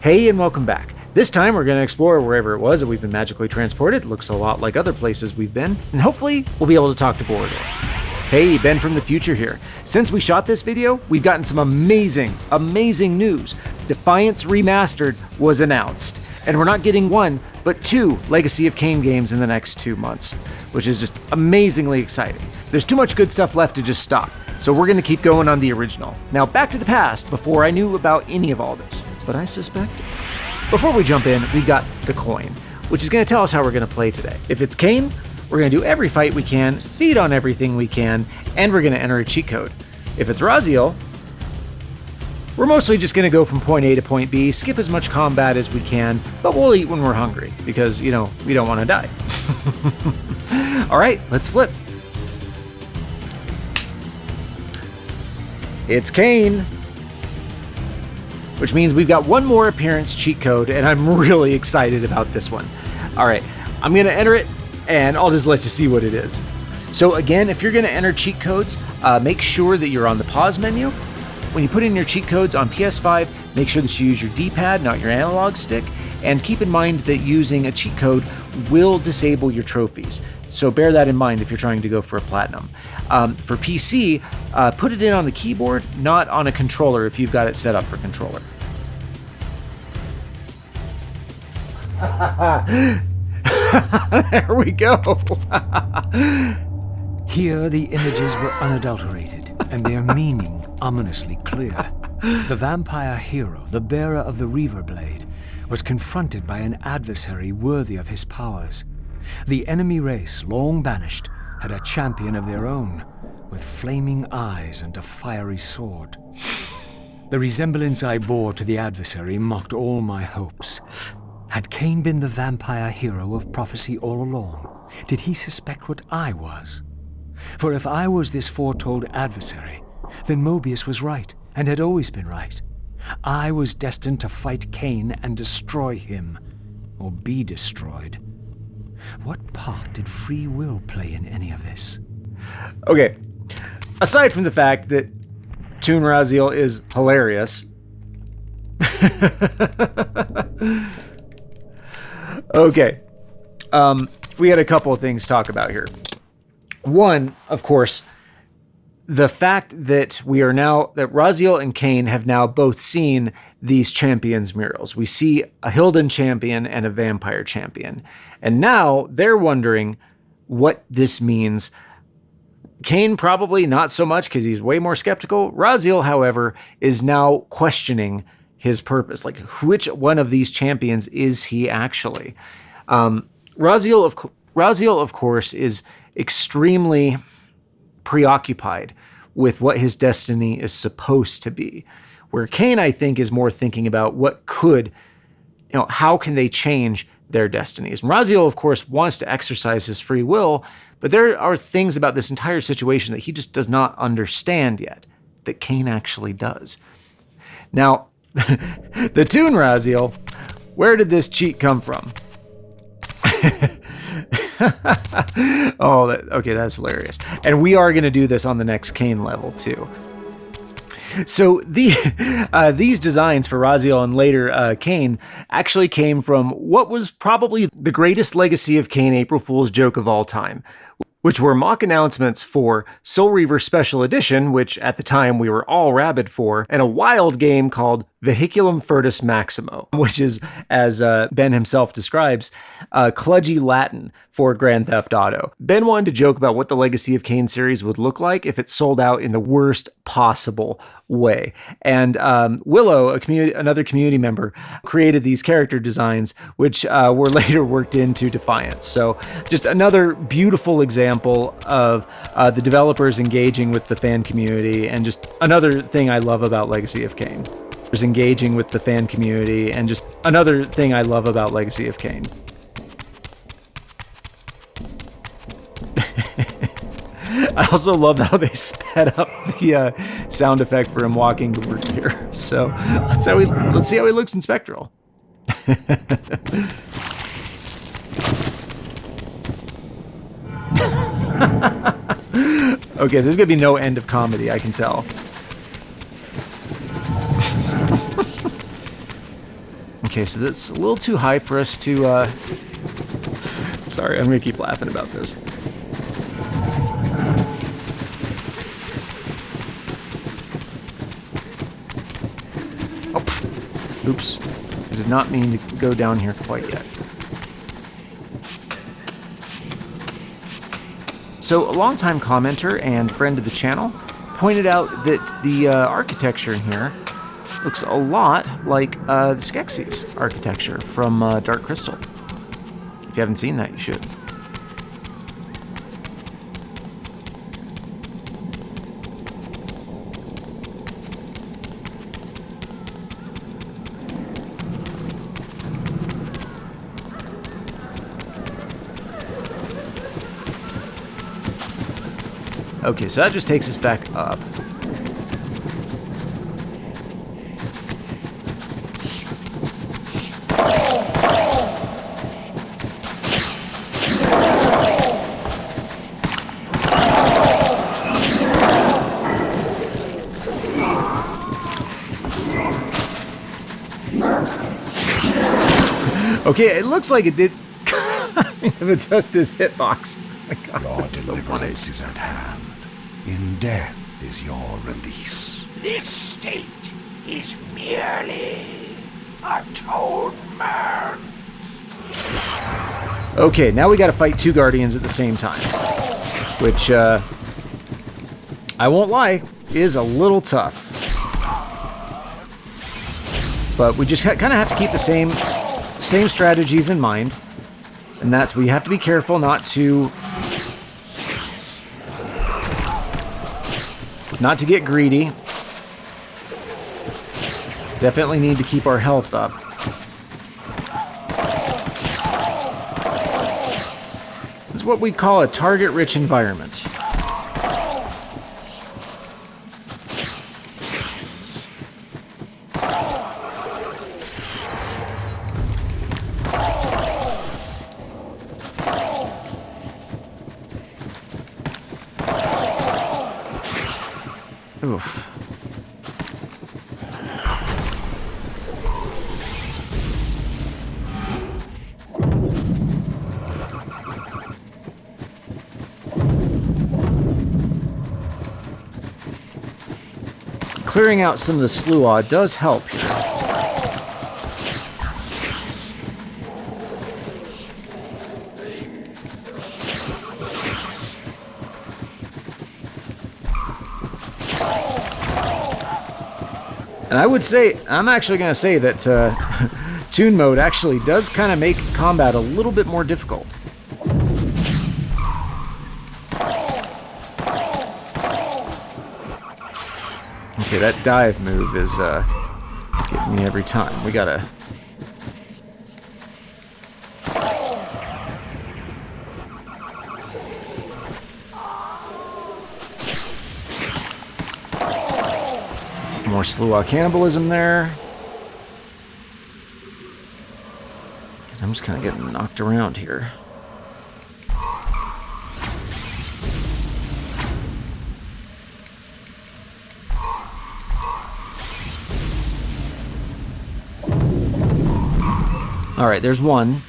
Hey, and welcome back. This time we're going to explore wherever it was that we've been magically transported. It looks a lot like other places we've been, and hopefully we'll be able to talk to Vorador. Hey, Ben from the future here. Since we shot this video, we've gotten some amazing news. Defiance Remastered was announced, and we're not getting one, but 2 Legacy of Kain games in the next 2 months, which is just amazingly exciting. There's too much good stuff left to just stop, so we're going to keep going on the original. Now back to the past before I knew about any of all this, but I suspected. Before we jump in, we got the coin, which is going to tell us how we're going to play today. If it's Kain, we're going to do every fight we can, feed on everything we can, and we're going to enter a cheat code. If it's Raziel, we're mostly just going to go from point A to point B, skip as much combat as we can, but we'll eat when we're hungry, because, you know, we don't want to die. Alright, let's flip. It's Kain! Which means we've got one more appearance cheat code, and I'm really excited about this one. Alright, I'm going to enter it, and I'll just let you see what it is. So again, if you're going to enter cheat codes, make sure that you're on the pause menu. When you put in your cheat codes on PS5, make sure that you use your D-pad, not your analog stick, and keep in mind that using a cheat code will disable your trophies. So bear that in mind if you're trying to go for a platinum. For PC, put it in on the keyboard, not on a controller if you've got it set up for controller. There we go. Here the images were unadulterated, and their meaning ominously clear. The vampire hero, the bearer of the reaver blade, was confronted by an adversary worthy of his powers. The enemy race, long banished, had a champion of their own, with flaming eyes and a fiery sword. The resemblance I bore to the adversary mocked all my hopes. Had Kain been the vampire hero of prophecy all along? Did he suspect what I was? For if I was this foretold adversary, then Mobius was right, and had always been right. I was destined to fight Kain and destroy him, or be destroyed. What part did free will play in any of this? Okay, aside from the fact that Toon Raziel is hilarious. Okay, we had a couple of things to talk about here. One, of course, the fact that that Raziel and Kain have now both seen these champions murals. We see a Hilden champion and a vampire champion. And now they're wondering what this means. Kain probably not so much because he's way more skeptical. Raziel, however, is now questioning his purpose. Like, which one of these champions is he actually? Raziel, of course, is extremely preoccupied with what his destiny is supposed to be. Where Kain, I think, is more thinking about how can they change their destinies. And Raziel, of course, wants to exercise his free will, but there are things about this entire situation that he just does not understand yet, that Kain actually does. Now, the Toon Raziel, where did this cheat come from? Okay, that's hilarious. And we are going to do this on the next Kain level too. So these designs for Raziel and later Kain actually came from what was probably the greatest Legacy of Kain April Fool's joke of all time, which were mock announcements for Soul Reaver Special Edition, which at the time we were all rabid for, and a wild game called Vehiculum Furtus Maximo, which is, as Ben himself describes, kludgy Latin for Grand Theft Auto. Ben wanted to joke about what the Legacy of Kain series would look like if it sold out in the worst possible way. And Willow, another community member, created these character designs, which were later worked into Defiance. So just another beautiful example of the developers engaging with the fan community, and just another thing I love about Legacy of Kain. Engaging with the fan community, and just another thing I love about Legacy of Kain. I also love how they sped up the sound effect for him walking to work here. So let's see how he looks in Spectral. Okay, there's gonna be no end of comedy, I can tell. Okay, so that's a little too high for us to, Sorry, I'm gonna keep laughing about this. Oh, oops. I did not mean to go down here quite yet. So, a longtime commenter and friend of the channel pointed out that the architecture in here looks a lot like the Skeksis architecture from Dark Crystal. If you haven't seen that, you should. Okay, so that just takes us back up. Okay, it looks like it did adjust his hitbox. Oh my God, Your this is so funny. deliverance is at hand. In death is your release. This state is merely atonement. Okay, now we gotta fight two guardians at the same time. Which, I won't lie, is a little tough. But we just kind of have to keep the same strategies in mind. And that's we have to be careful not to get greedy. Definitely need to keep our health up. This is what we call a target-rich environment. Oof. Clearing out some of the sluaw does help here. And I would say, I'm actually going to say that Toon mode actually does kind of make combat a little bit more difficult. Okay, that dive move is getting me every time. We gotta... More sluaw cannibalism there. I'm just kind of getting knocked around here. Alright, there's one.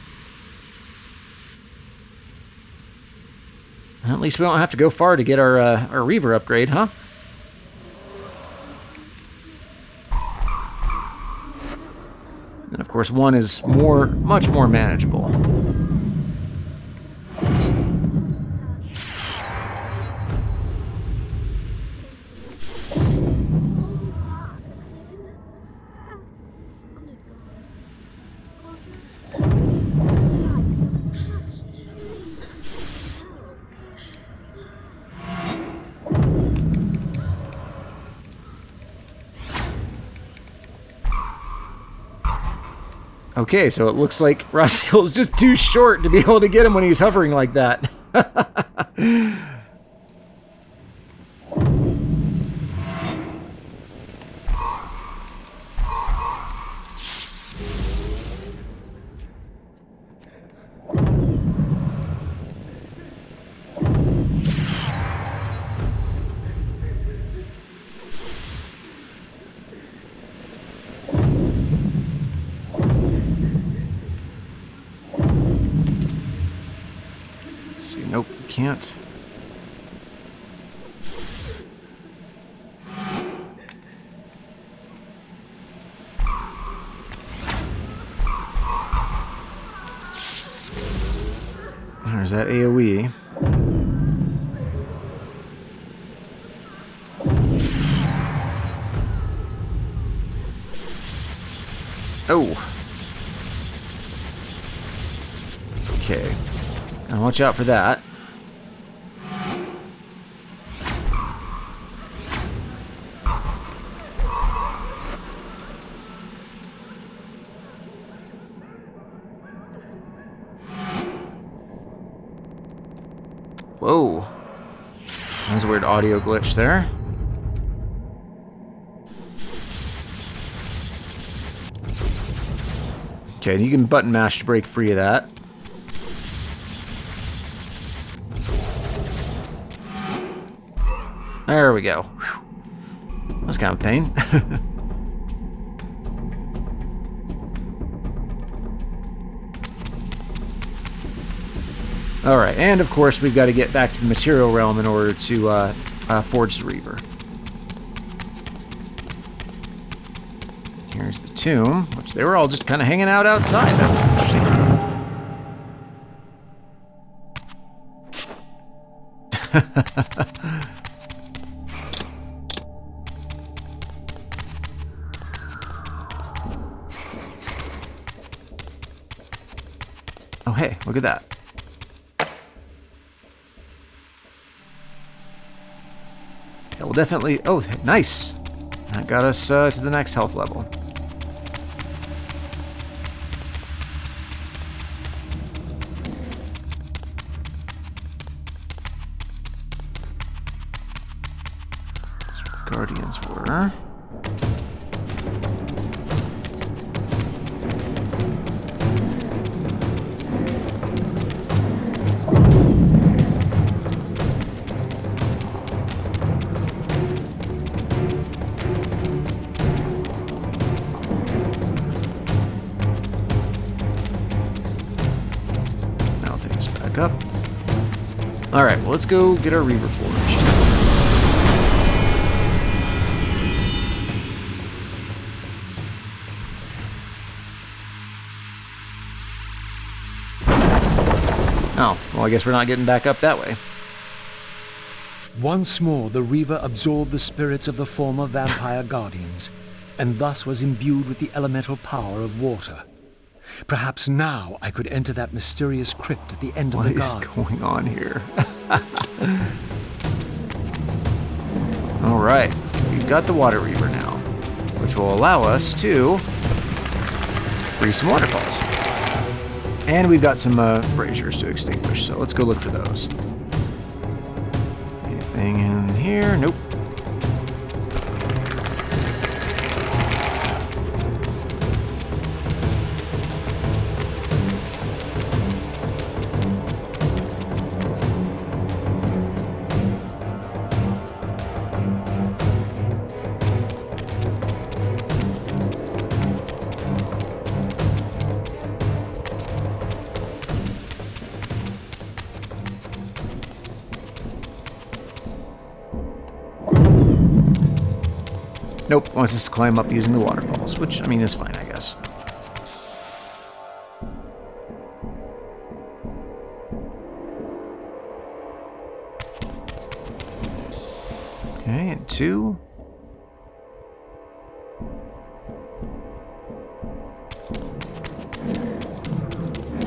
At least we don't have to go far to get our reaver upgrade, huh? And of course, one is much more manageable. Okay, so it looks like Raziel is just too short to be able to get him when he's hovering like that. Nope, can't. There's that AoE. Oh. Okay. Now watch out for that. Whoa. There's a weird audio glitch there. Okay, you can button mash to break free of that. There we go. Whew. That was kind of a pain. Alright, and of course we've got to get back to the material realm in order to forge the reaver. Here's the tomb, which they were all just kind of hanging out outside. That was interesting. Oh, hey, look at that. Yeah, we'll definitely... Oh, nice. That got us to the next health level. Guardians were. That'll take us back up. All right, well, let's go get our reaver forged. Oh, well, I guess we're not getting back up that way. Once more, the Reaver absorbed the spirits of the former vampire guardians, and thus was imbued with the elemental power of water. Perhaps now I could enter that mysterious crypt at the end of the garden. What is going on here? All right, we've got the water reaver now, which will allow us to free some waterfalls. And we've got some braziers to extinguish, so let's go look for those. Anything in here? Nope. Nope, wants us to climb up using the waterfalls, which, I mean, is fine, I guess. Okay, and 2.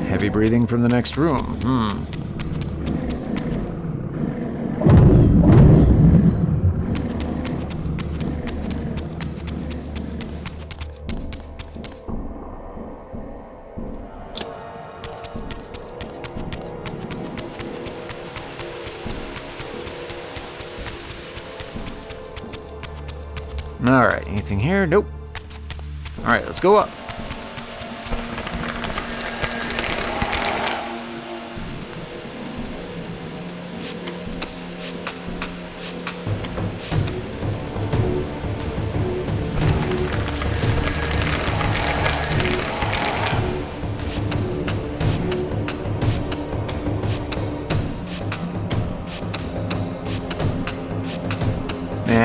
Heavy breathing from the next room. Alright, anything here? Nope. Alright, let's go up.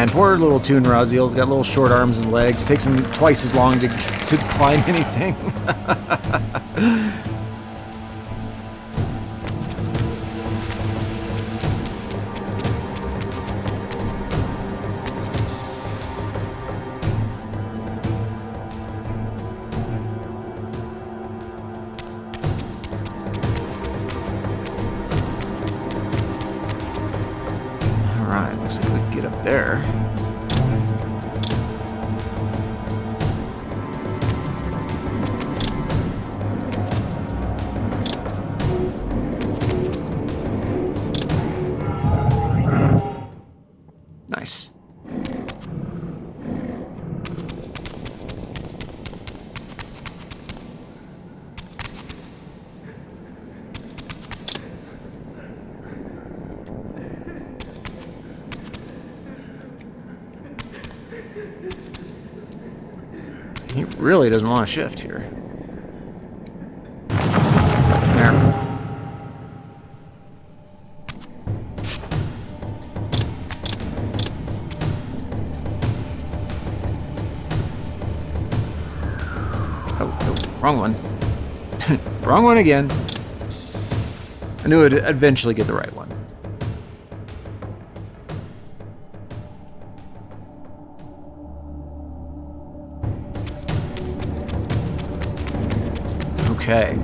man, poor little Toon Raziel's got little short arms and legs. Takes him twice as long to climb anything. Alright, looks like we can get up there. Nice. He really doesn't want to shift here. There. Oh, wrong one. Wrong one again. I knew I'd eventually get the right one. Okay.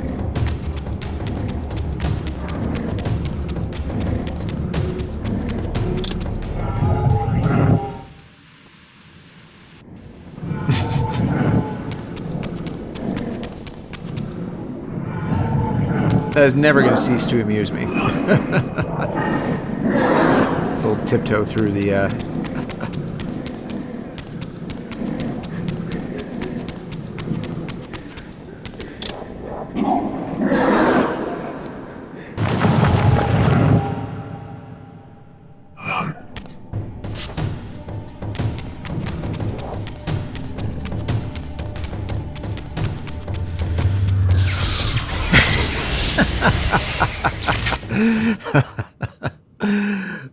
That is never going to cease to amuse me. This little tiptoe through the...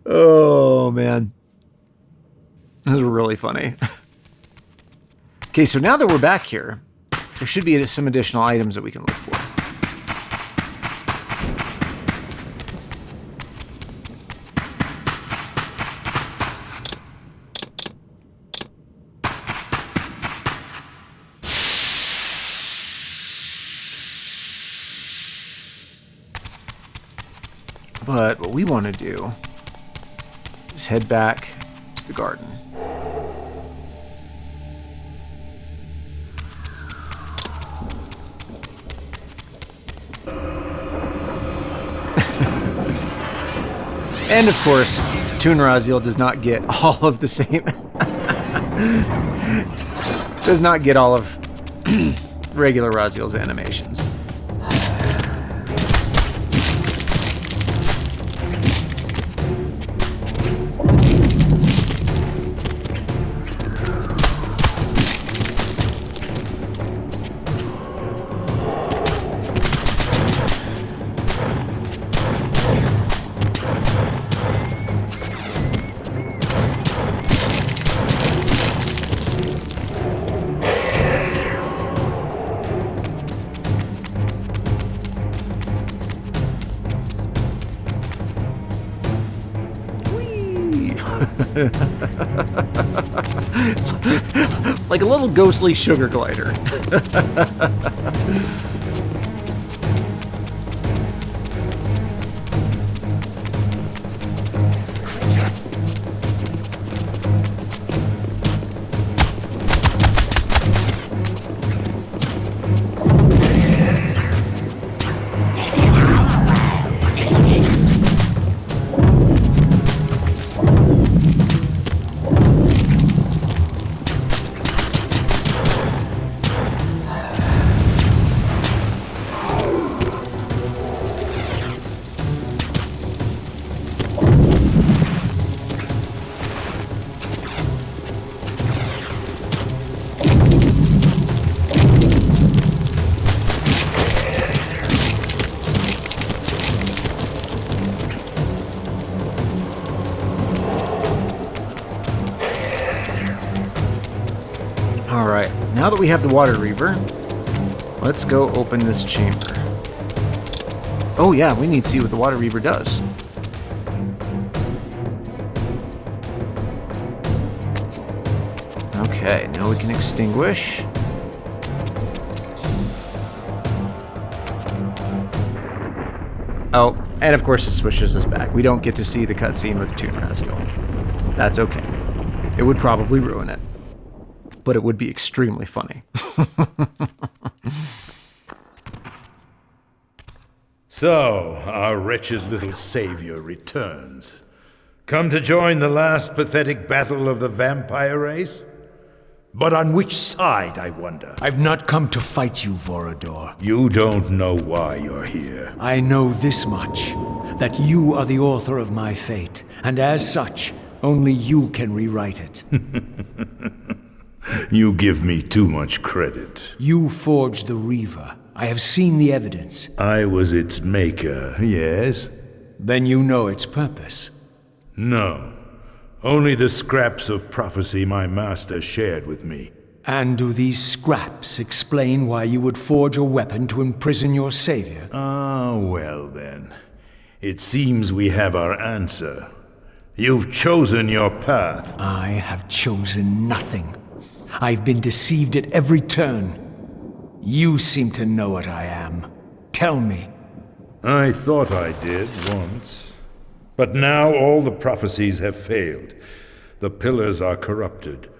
Oh, man. This is really funny. Okay, so now that we're back here, there should be some additional items that we can look for. But what we want to do is head back to the garden. And of course, Toon Raziel does not get all of the same... does not get all of regular Raziel's animations. It's like a little ghostly sugar glider. now that we have the water reaver, let's go open this chamber. Oh yeah, we need to see what the water reaver does. Okay, now we can extinguish. Oh, and of course it switches us back. We don't get to see the cutscene with Toon and Raziel. That's okay. It would probably ruin it, but it would be extremely funny. So, our wretched little savior returns. Come to join the last pathetic battle of the vampire race? But on which side, I wonder? I've not come to fight you, Vorador. You don't know why you're here. I know this much, that you are the author of my fate, and as such, only you can rewrite it. You give me too much credit. You forged the Reaver. I have seen the evidence. I was its maker, yes? Then you know its purpose. No. Only the scraps of prophecy my master shared with me. And do these scraps explain why you would forge a weapon to imprison your savior? Ah, well then. It seems we have our answer. You've chosen your path. I have chosen nothing. I've been deceived at every turn. You seem to know what I am. Tell me. I thought I did once. But now all the prophecies have failed. The pillars are corrupted.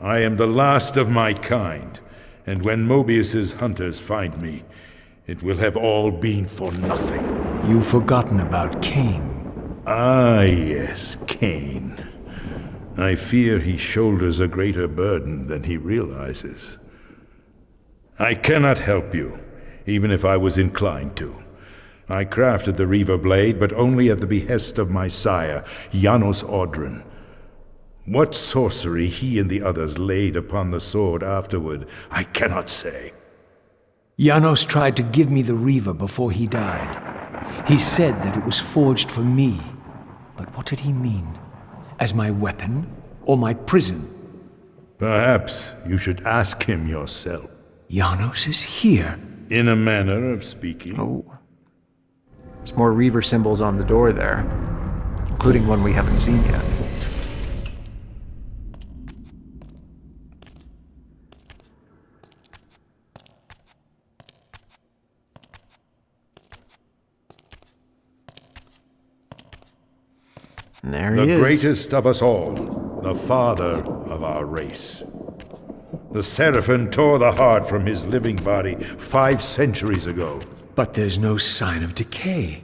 I am the last of my kind, and when Mobius's hunters find me, it will have all been for nothing. You've forgotten about Kain. Ah, yes, Kain. I fear he shoulders a greater burden than he realizes. I cannot help you, even if I was inclined to. I crafted the reaver blade, but only at the behest of my sire, Janos Audron. What sorcery he and the others laid upon the sword afterward, I cannot say. Janos tried to give me the Reaver before he died. He said that it was forged for me. But what did he mean? As my weapon or my prison? Perhaps you should ask him yourself. Janos is here. In a manner of speaking. Oh. There's more reaver symbols on the door there, including one we haven't seen yet. And there he is. The greatest of us all, the father of our race. The Seraphim tore the heart from his living body 5 centuries ago. But there's no sign of decay.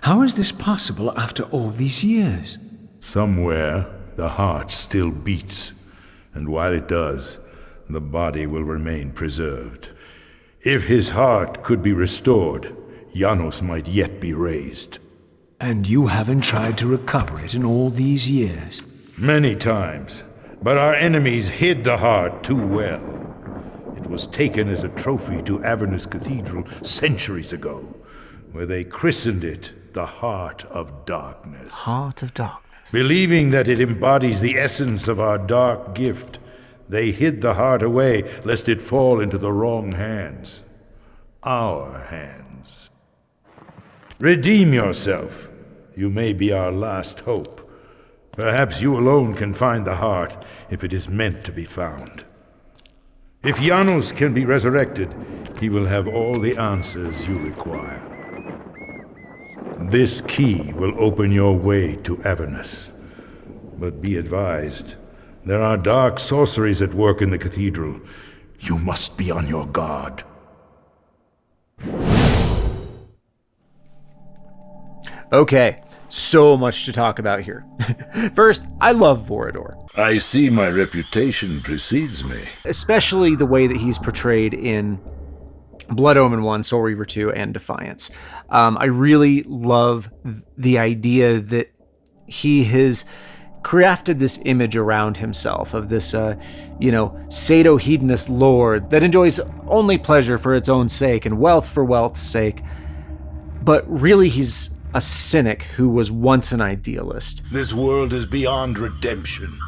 How is this possible after all these years? Somewhere, the heart still beats, and while it does, the body will remain preserved. If his heart could be restored, Janos might yet be raised. And you haven't tried to recover it in all these years? Many times, but our enemies hid the heart too well. It was taken as a trophy to Avernus Cathedral centuries ago, where they christened it the Heart of Darkness. Heart of Darkness. Believing that it embodies the essence of our dark gift, they hid the heart away lest it fall into the wrong hands. Our hands. Redeem yourself. You may be our last hope. Perhaps you alone can find the heart if it is meant to be found. If Janos can be resurrected, he will have all the answers you require. This key will open your way to Avernus. But be advised, there are dark sorceries at work in the cathedral. You must be on your guard. Okay, so much to talk about here. First, I love Vorador. I see my reputation precedes me. Especially the way that he's portrayed in Blood Omen 1, Soul Reaver 2, and Defiance. I really love the idea that he has crafted this image around himself of this, sado-hedonist lord that enjoys only pleasure for its own sake and wealth for wealth's sake. But really, he's a cynic who was once an idealist. This world is beyond redemption.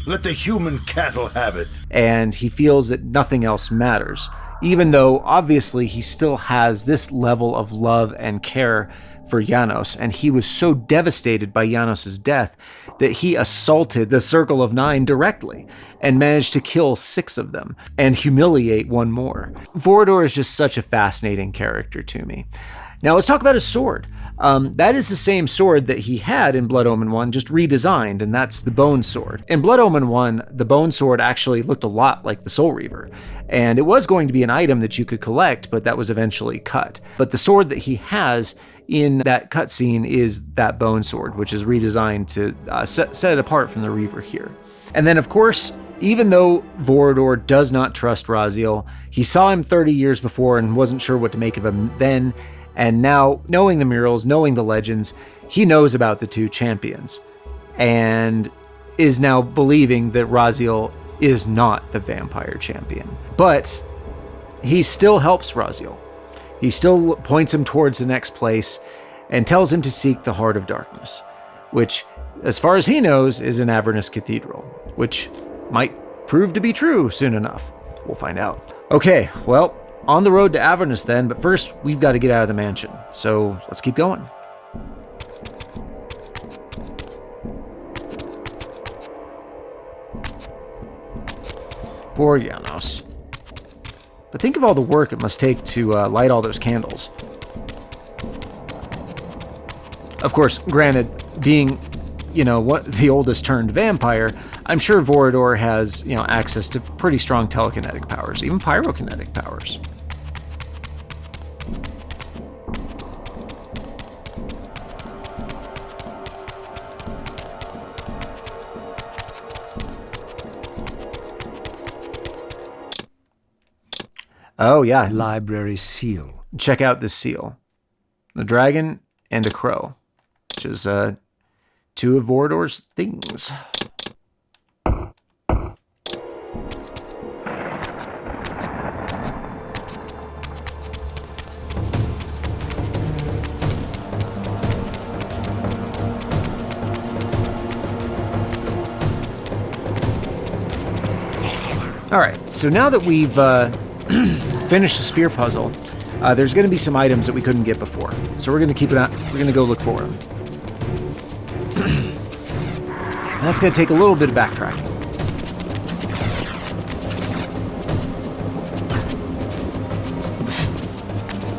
Let the human cattle have it. And he feels that nothing else matters, even though obviously he still has this level of love and care for Janos, and he was so devastated by Janos' death that he assaulted the Circle of Nine directly and managed to kill 6 of them and humiliate one more. Vorador is just such a fascinating character to me. Now let's talk about his sword. That is the same sword that he had in Blood Omen 1, just redesigned, and that's the Bone Sword. In Blood Omen 1, the Bone Sword actually looked a lot like the Soul Reaver, and it was going to be an item that you could collect, but that was eventually cut. But the sword that he has in that cutscene is that Bone Sword, which is redesigned to set it apart from the Reaver here. And then, of course, even though Vorador does not trust Raziel, he saw him 30 years before and wasn't sure what to make of him then, and now, knowing the murals, knowing the legends, he knows about the 2 champions, and is now believing that Raziel is not the vampire champion. But he still helps Raziel. He still points him towards the next place and tells him to seek the Heart of Darkness, which, as far as he knows, is in Avernus Cathedral, which might prove to be true soon enough. We'll find out. Okay, well, on the road to Avernus then, but first we've got to get out of the mansion, so let's keep going. Poor Janos. But think of all the work it must take to light all those candles. Of course, granted, being, what the oldest turned vampire, I'm sure Voridor has, access to pretty strong telekinetic powers, even pyrokinetic powers. Oh, yeah. Library seal. Check out this seal. A dragon and a crow, which is 2 of Vorador's things. All right, so now that we've finished the spear puzzle, there's going to be some items that we couldn't get before. So we're going to keep it out. We're going to go look for them. That's going to take a little bit of backtracking.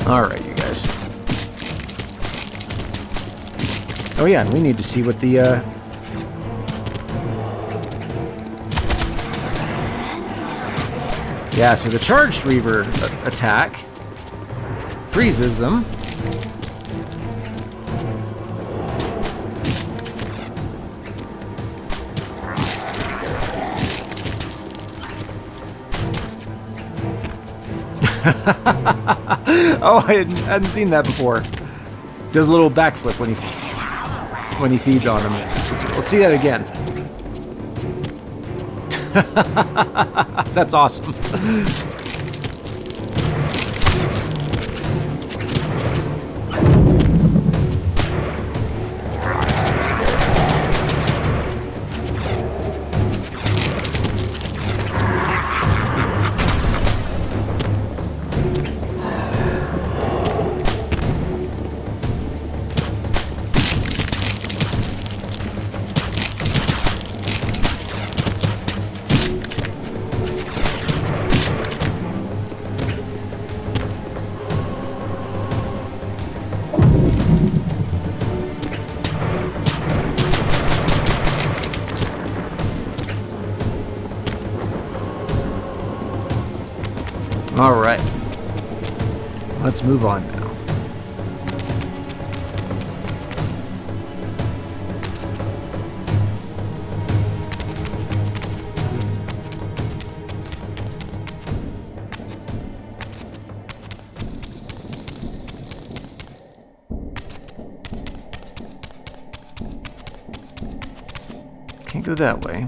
All right, you guys. Oh yeah, and we need to see what the yeah, so the charged reaver attack freezes them. Oh, I hadn't seen that before. Does a little backflip when he feeds on him. Let's see that again. That's awesome. All right, let's move on now. Can't go that way.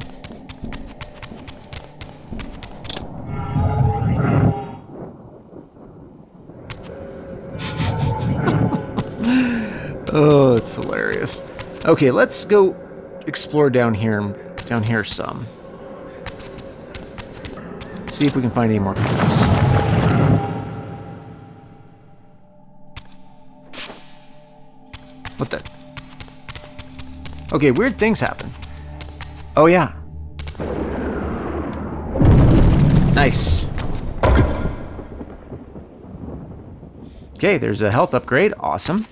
Oh, it's hilarious. Okay, let's go explore down here some. Let's see if we can find any more pickups. What the? Okay, weird things happen. Oh, yeah. Nice. Okay, there's a health upgrade. Awesome.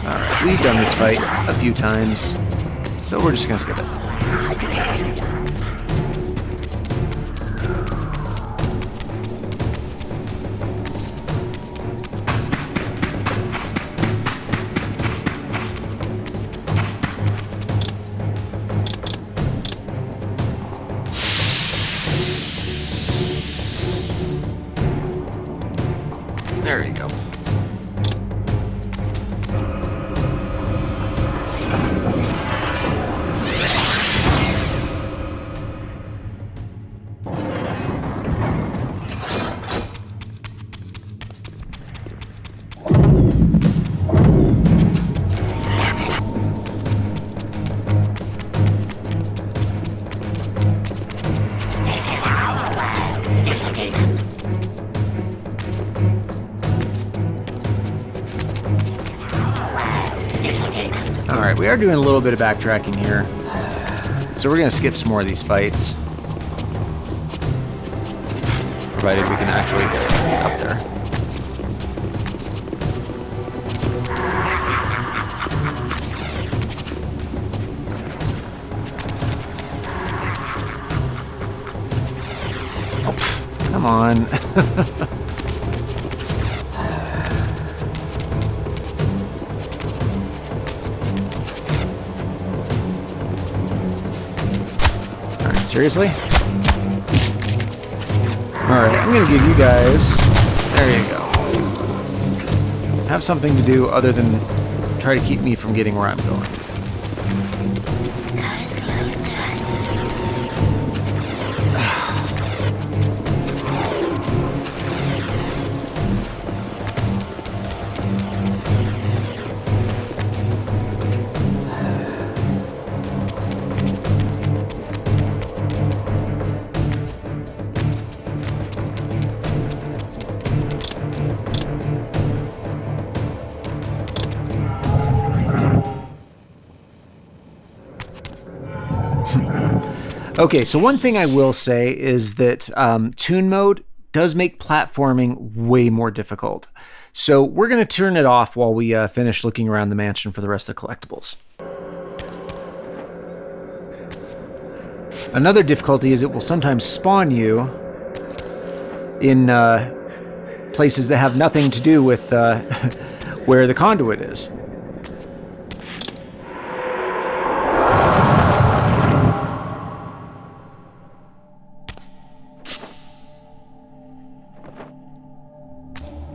Alright, we've done this fight a few times, so we're just gonna skip it. There you go. Alright, we are doing a little bit of backtracking here. So we're going to skip some more of these fights. Provided we can actually get up there. Oh, come on. Seriously? Alright, I'm gonna give you guys... There you go. Have something to do other than try to keep me from getting where I'm going. Okay, so one thing I will say is that Toon mode does make platforming way more difficult. So we're going to turn it off while we finish looking around the mansion for the rest of the collectibles. Another difficulty is it will sometimes spawn you in places that have nothing to do with where the conduit is.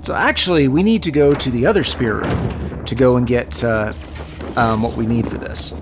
So actually, we need to go to the other spear room to go and get what we need for this.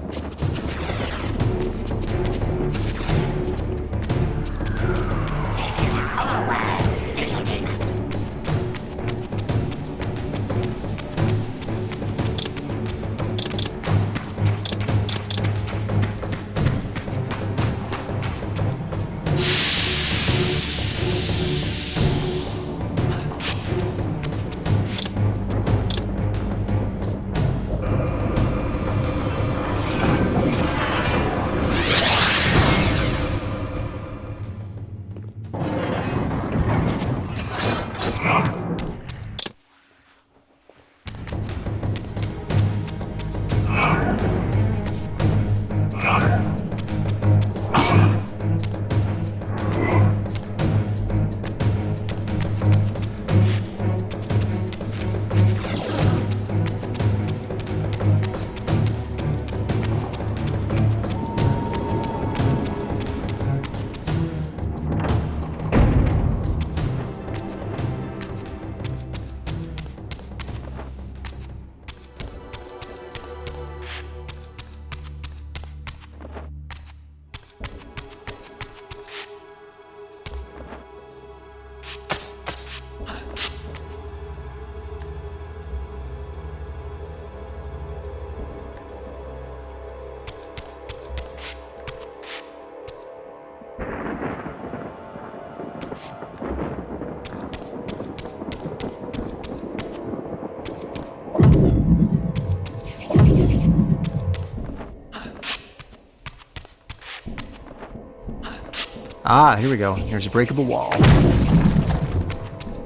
Ah, here we go. Here's a breakable wall.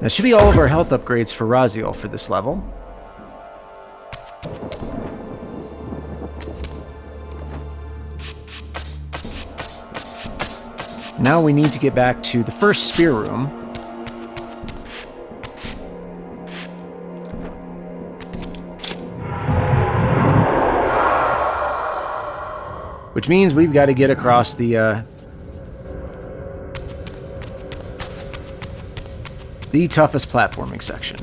That should be all of our health upgrades for Raziel for this level. Now we need to get back to the first spear room. Which means we've got to get across the toughest platforming section.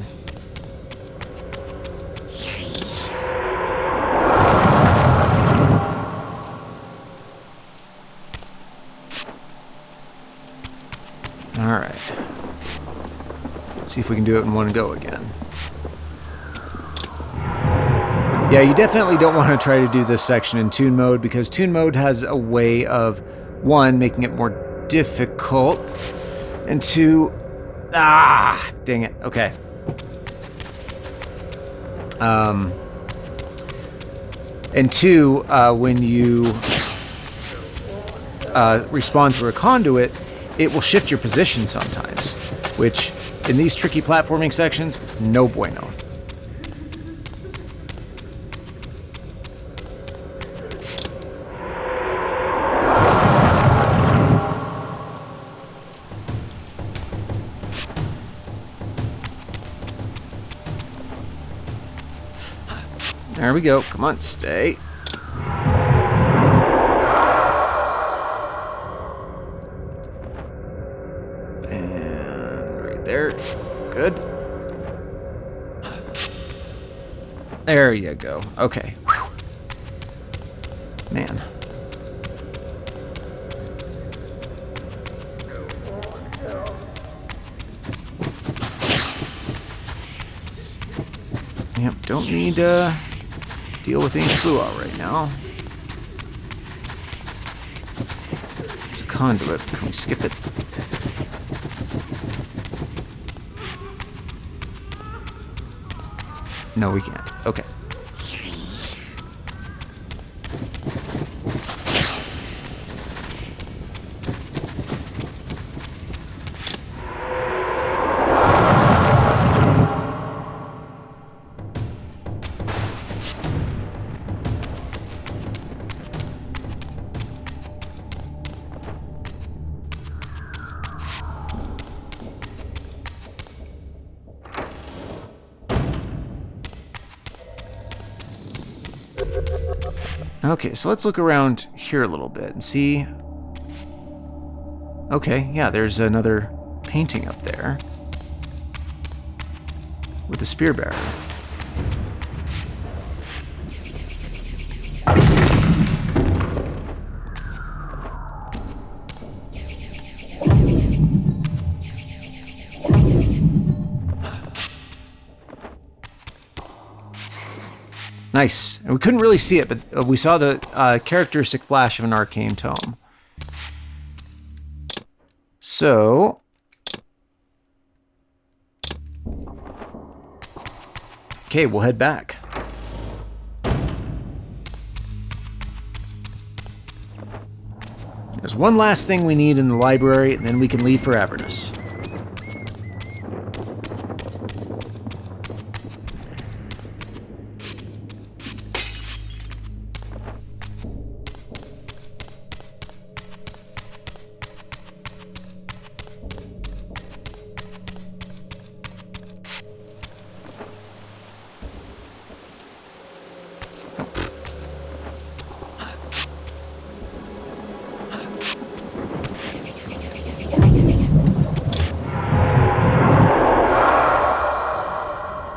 All right. See if we can do it in one go again. Yeah, you definitely don't want to try to do this section in Toon mode because Toon mode has a way of, one, making it more difficult, and two, dang it, okay. And two, when you respawn through a conduit, it will shift your position sometimes, which in these tricky platforming sections, no bueno. There we go. Come on, stay. And right there. Good. There you go. Okay. Whew. Man. Yep, don't need deal with any fluor right now. There's a conduit. Can we skip it? No, we can't. Okay. Okay, so let's look around here a little bit and see. Okay, yeah, there's another painting up there with a spear bearer. Nice. And we couldn't really see it, but we saw the characteristic flash of an arcane tome. So... okay, we'll head back. There's one last thing we need in the library, and then we can leave for Avernus.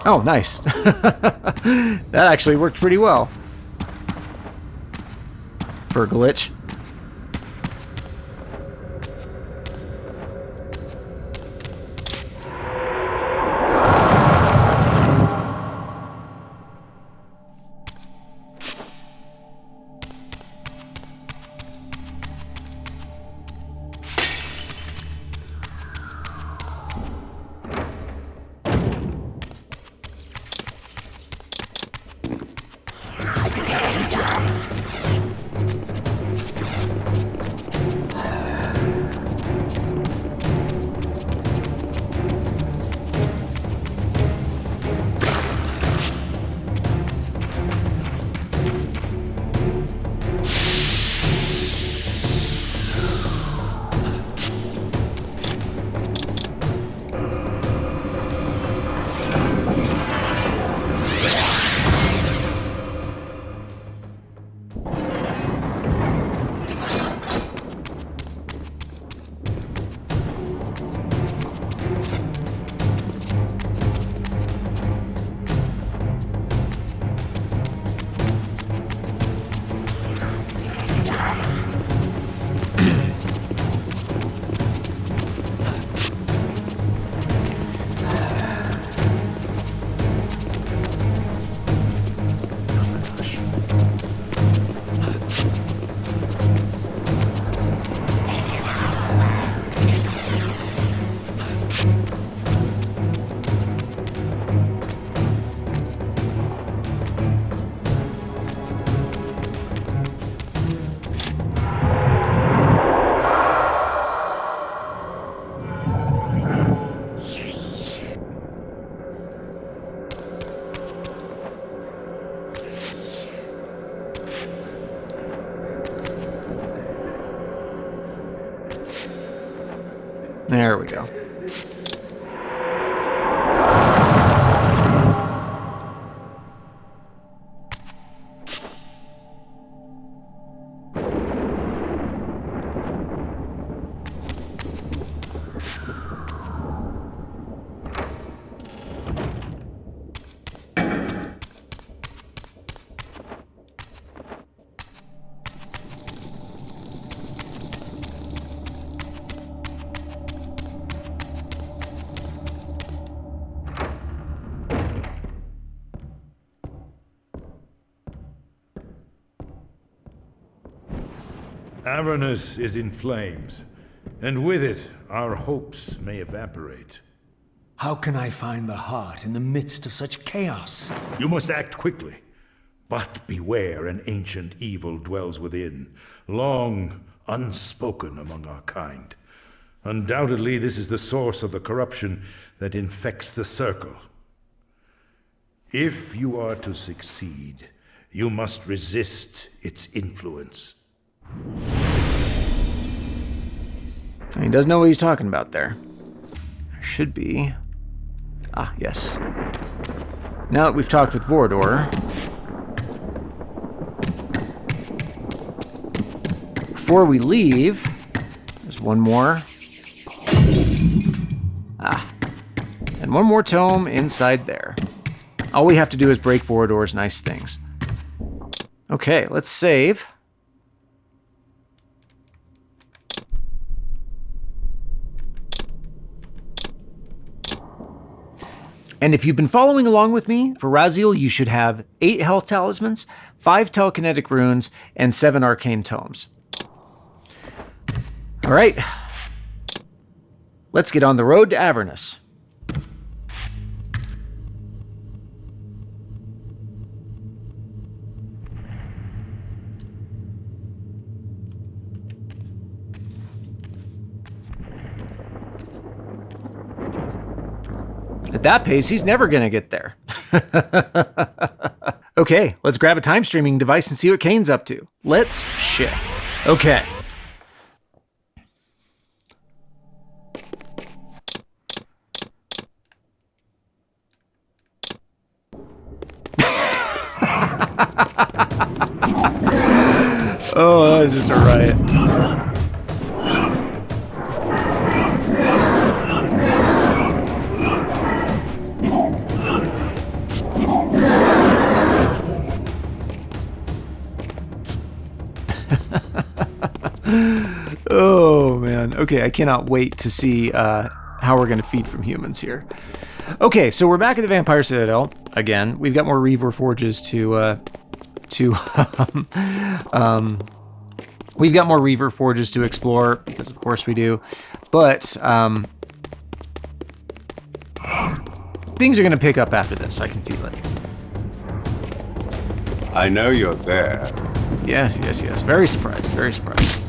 Oh, nice. That actually worked pretty well. For a glitch. There we go. Avernus is in flames, and with it, our hopes may evaporate. How can I find the heart in the midst of such chaos? You must act quickly. But beware, an ancient evil dwells within, long unspoken among our kind. Undoubtedly, this is the source of the corruption that infects the circle. If you are to succeed, you must resist its influence. He does know what he's talking about there. There should be... Ah, yes. Now that we've talked with Voridor... Before we leave, there's one more. Ah. And one more tome inside there. All we have to do is break Vorador's nice things. Okay, let's save. And if you've been following along with me, for Raziel, you should have 8 health talismans, 5 telekinetic runes, and 7 arcane tomes. All right, let's get on the road to Avernus. At that pace, he's never gonna get there. Okay, let's grab a time streaming device and see what Kain's up to. Let's shift. Okay. Oh, that was just a riot. Oh, man. Okay, I cannot wait to see how we're going to feed from humans here. Okay, so we're back at the Vampire Citadel again. We've got more reaver forges we've got more reaver forges to explore, because of course we do. But things are going to pick up after this. I can feel it. I know you're there. Yes, yes, yes. Very surprised. Very surprised.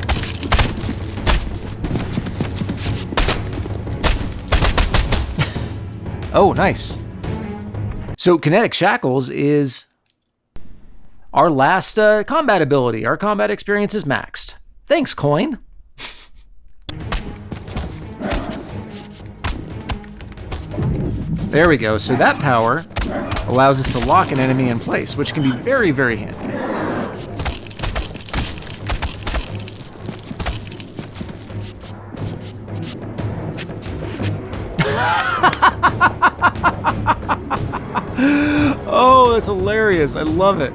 Oh, nice. So Kinetic Shackles is our last combat ability. Our combat experience is maxed. Thanks, Coin. There we go. So that power allows us to lock an enemy in place, which can be very, very handy. Oh, that's hilarious. I love it.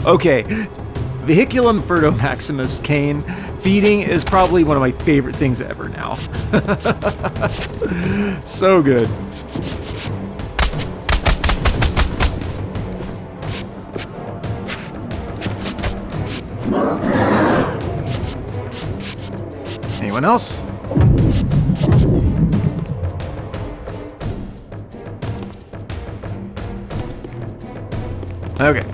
Okay, Vehiculum Ferto Maximus Kain. Feeding is probably one of my favorite things ever now. So good. Anyone else? Okay.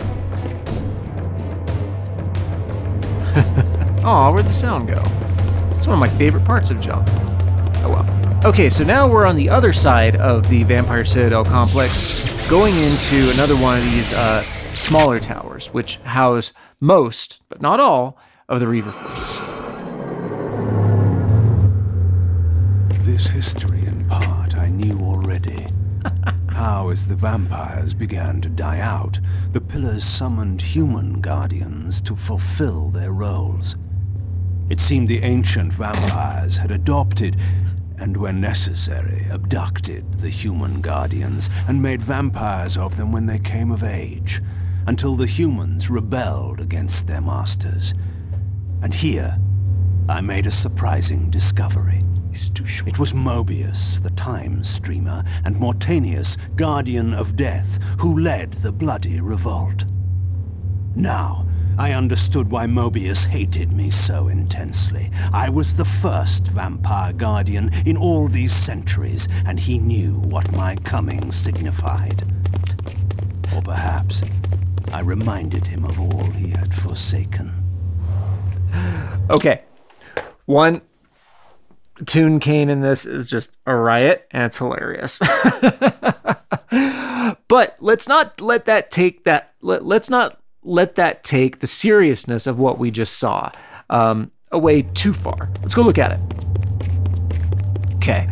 Aw, where'd the sound go? It's one of my favorite parts of Jump. Oh well. Okay, so now we're on the other side of the Vampire Citadel complex, going into another one of these smaller towers, which house most, but not all, of the reaver forces. This history, in part, I knew already. How, as the vampires began to die out, the pillars summoned human guardians to fulfill their roles. It seemed the ancient vampires had adopted, and when necessary, abducted the human guardians and made vampires of them when they came of age, until the humans rebelled against their masters. And here, I made a surprising discovery. It was Mobius, the time streamer, and Mortanius, guardian of death, who led the bloody revolt. Now, I understood why Mobius hated me so intensely. I was the first vampire guardian in all these centuries, and he knew what my coming signified. Or perhaps I reminded him of all he had forsaken. Okay. One, Toon Kain in this is just a riot, and it's hilarious. But let's not let that take let's not let that take the seriousness of what we just saw away too far. Let's go look at it. Okay.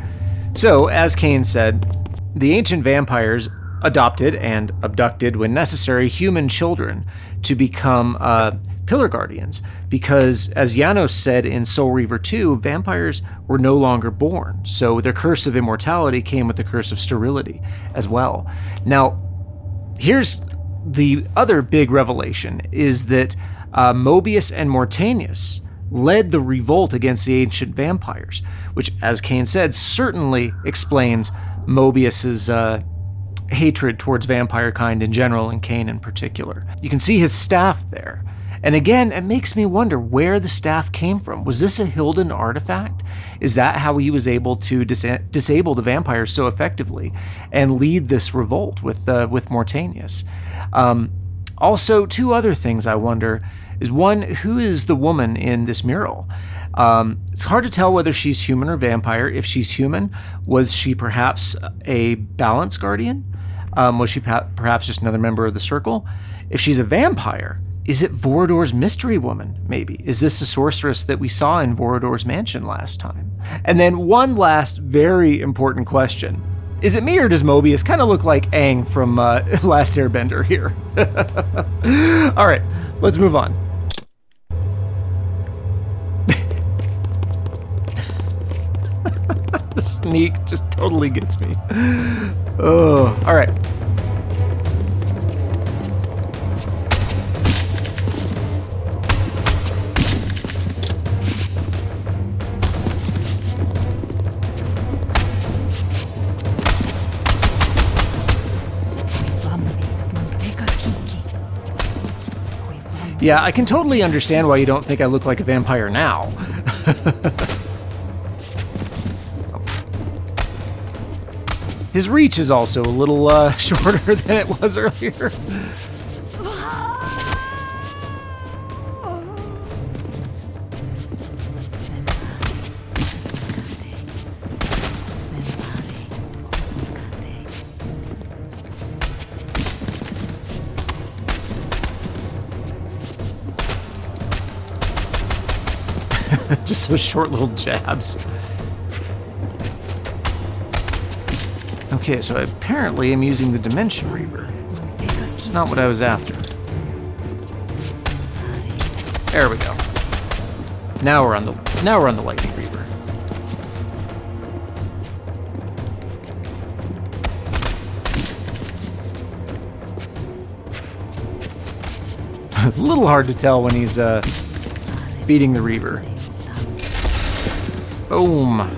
So, as Kain said, the ancient vampires adopted and abducted, when necessary, human children to become pillar guardians, because, as Janos said in Soul Reaver 2, vampires were no longer born, so their curse of immortality came with the curse of sterility as well. Now, here's the other big revelation, is that Mobius and Mortanius led the revolt against the ancient vampires, which, as Kain said, certainly explains Mobius's hatred towards vampire kind in general and Kain in particular. You can see his staff there. And again, it makes me wonder where the staff came from. Was this a Hilden artifact? Is that how he was able to disable the vampires so effectively and lead this revolt with Mortanius? Also, two other things I wonder is, one, who is the woman in this mural? It's hard to tell whether she's human or vampire. If she's human, was she perhaps a balance guardian? Was she perhaps just another member of the circle? If she's a vampire, is it Vorador's mystery woman, maybe? Is this the sorceress that we saw in Vorador's mansion last time? And then one last very important question. Is it me, or does Mobius kind of look like Aang from Last Airbender here? All right, let's move on. The sneak just totally gets me. Oh, all right. Yeah, I can totally understand why you don't think I look like a vampire now. His reach is also a little shorter than it was earlier. Just those short little jabs. Okay, so apparently I'm using the Dimension Reaver. It's not what I was after. There we go. Now we're on the Lightning Reaver. A little hard to tell when he's beating the Reaver. Boom.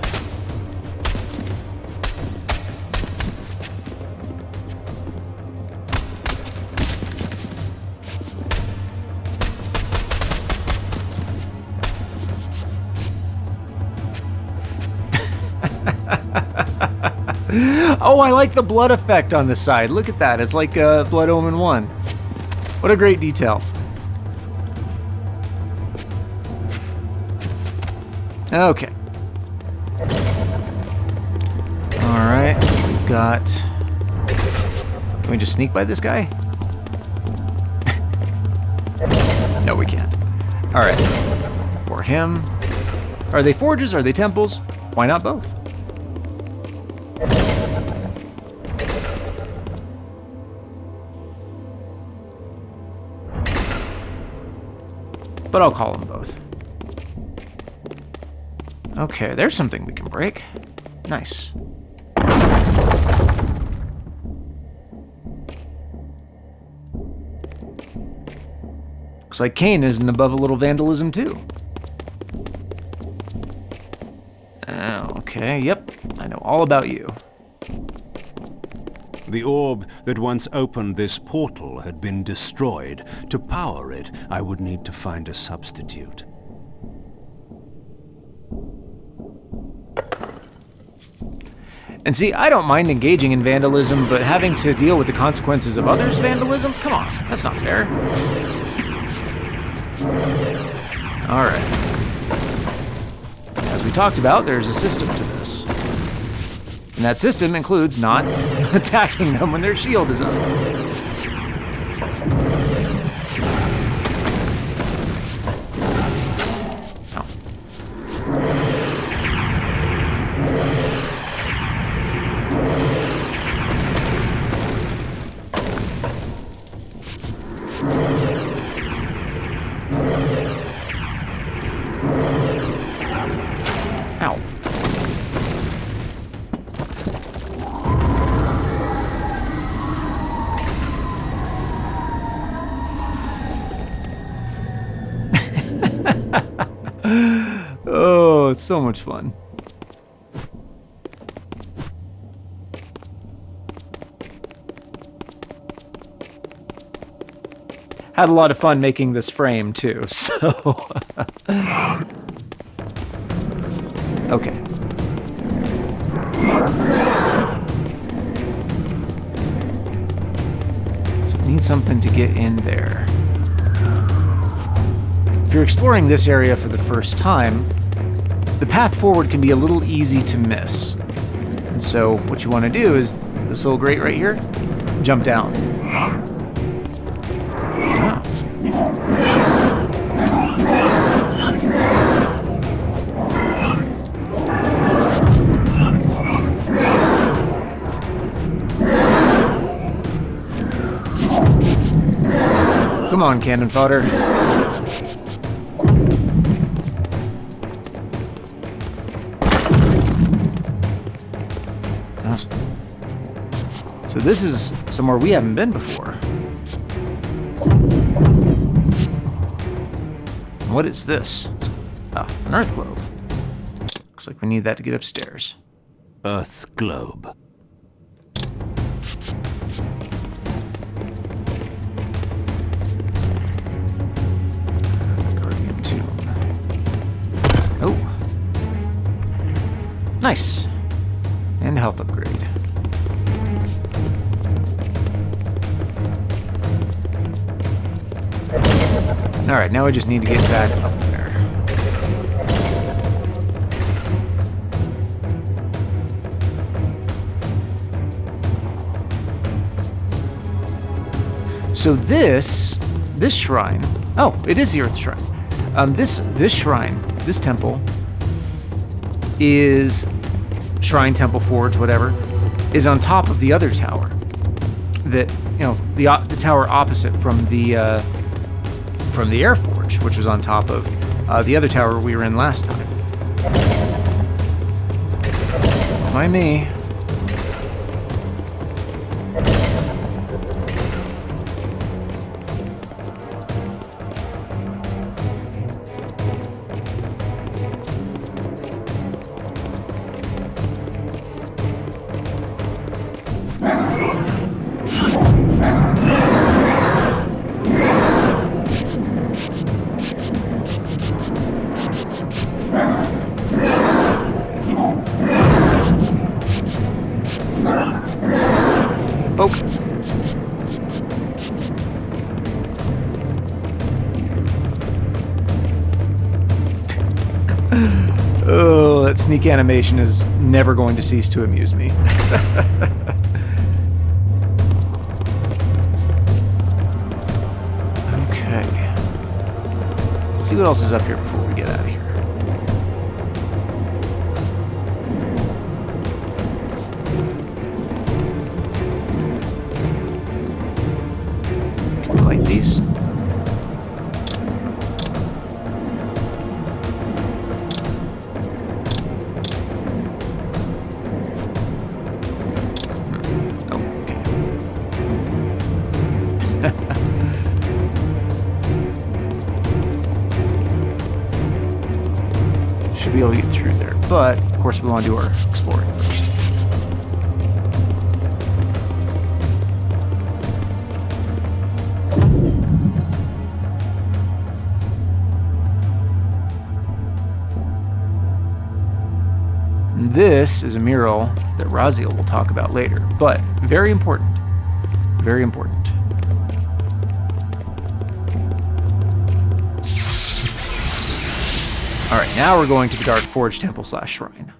Oh, I like the blood effect on the side. Look at that. It's like Blood Omen 1. What a great detail. Okay. we've got... Can we just sneak by this guy? No, we can't. All right. For him. Are they forges? Are they temples? Why not both? But I'll call them both. Okay, there's something we can break. Nice. Looks like Kain isn't above a little vandalism too. Okay, yep. I know all about you. The orb that once opened this portal had been destroyed. To power it, I would need to find a substitute. And see, I don't mind engaging in vandalism, but having to deal with the consequences of others' vandalism? Come on, that's not fair. Alright. As we talked about, there's a system to this. And that system includes not attacking them when their shield is up. Oh. Ow. Oh, it's so much fun. Had a lot of fun making this frame too, so... Okay. So we need something to get in there. If you're exploring this area for the first time, the path forward can be a little easy to miss. And so what you want to do is this little grate right here, jump down. Wow. Come on, cannon fodder. So this is somewhere we haven't been before. What is this? An earth globe. Looks like we need that to get upstairs. Earth globe. Guardian tomb. Oh. Nice. And health upgrade. All right, now we just need to get back up there. So this shrine, oh, it is the Earth Shrine. This shrine, this temple is Shrine, Temple, Forge, whatever, is on top of the other tower. That, you know, the tower opposite from the Air Forge, which was on top of the other tower we were in last time. Mind me. Oh, that sneak animation is never going to cease to amuse me. Okay. Let's see what else is up here before we get out of here. Can we light these? Be able to get through there, but of course we want to do our exploring first. This is a mural that Raziel will talk about later, but very important. Very important. All right, now we're going to the Dark Forge Temple / Shrine.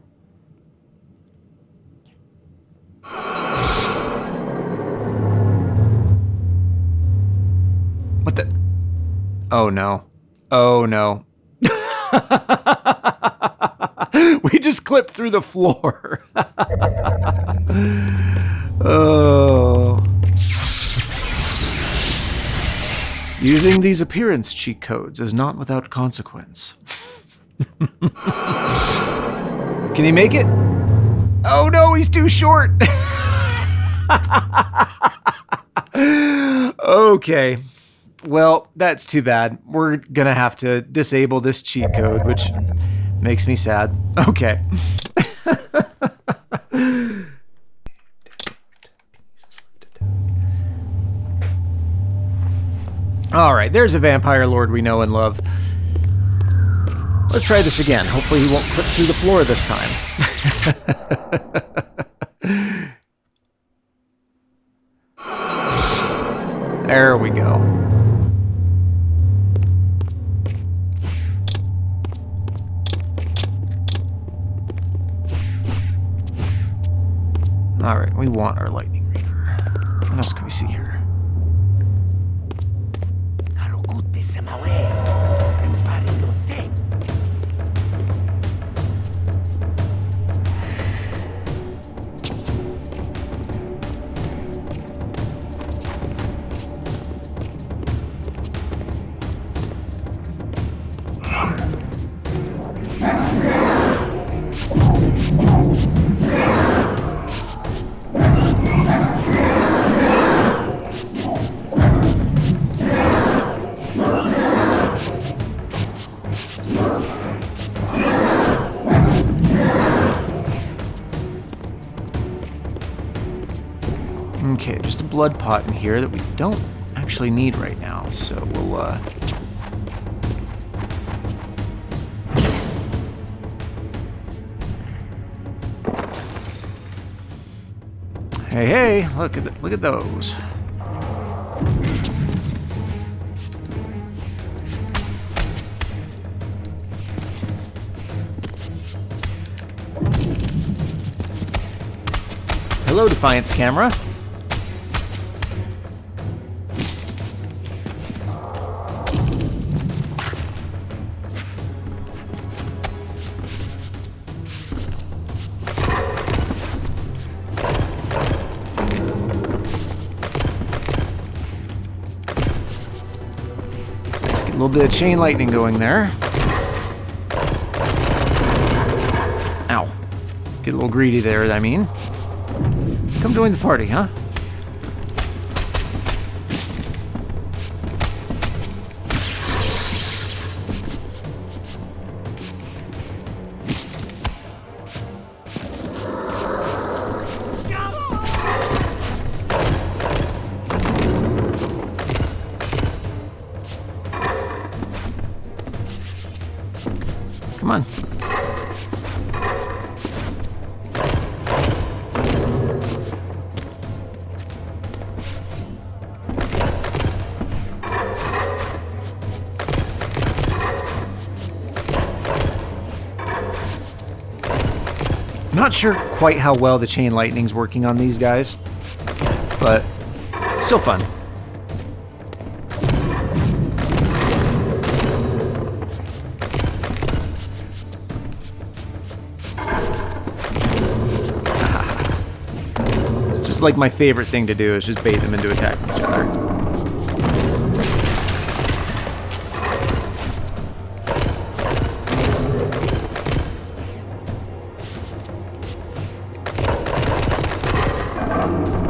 What the? Oh no. Oh no. We just clipped through the floor. Oh. Using these appearance cheat codes is not without consequence. Can he make it? Oh no, he's too short. Okay. Well, that's too bad. We're gonna have to disable this cheat code, which makes me sad. Okay. All right, there's a vampire lord we know and love. Let's try this again. Hopefully he won't clip through the floor this time. There we go. All right, we want our lightning reaver. What else can we see here? Okay, just a blood pot in here that we don't actually need right now, so we'll, Hey, look at those. Hello, Defiance camera. Let's get a little bit of chain lightning going there. Ow. Get a little greedy there, I mean. Come join the party, huh? Come on. I'm not sure quite how well the chain lightning's working on these guys, but still fun. It's just like my favorite thing to do is just bait them into attacking each other.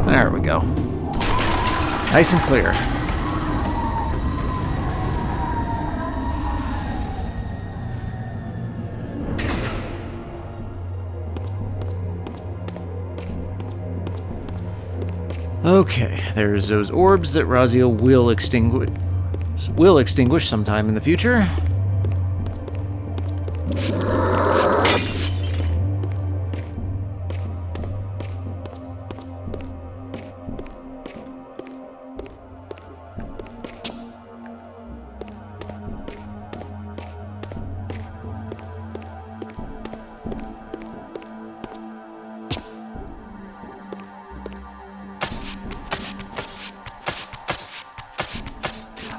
There we go. Nice and clear. Okay, there's those orbs that Raziel will extinguish sometime in the future.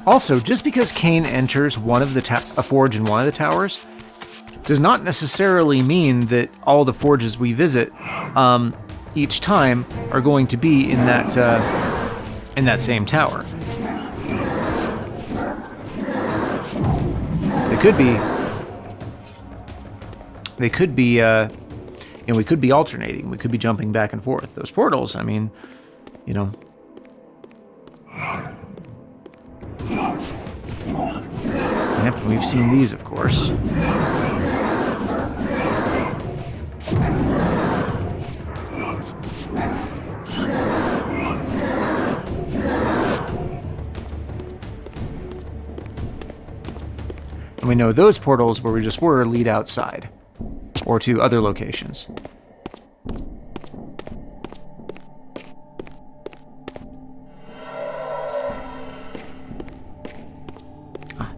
Also, just because Kain enters one of the a forge in one of the towers does not necessarily mean that all the forges we visit each time are going to be in that same tower. They could be. They could be. We could be alternating. We could be jumping back and forth. Those portals. I mean, you know. Yep, we've seen these, of course. And we know those portals where we just were lead outside, or to other locations.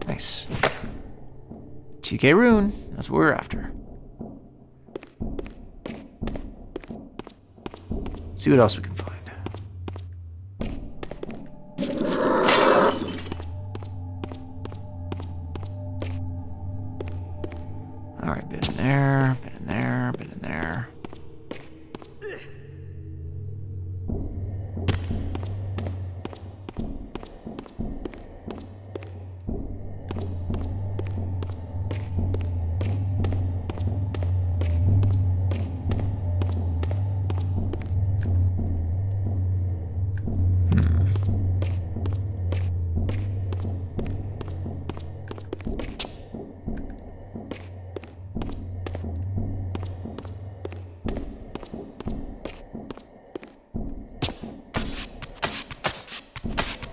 Nice. TK rune, that's what we're after. See what else we can find. Alright, bit in there, bit in there, bit in there.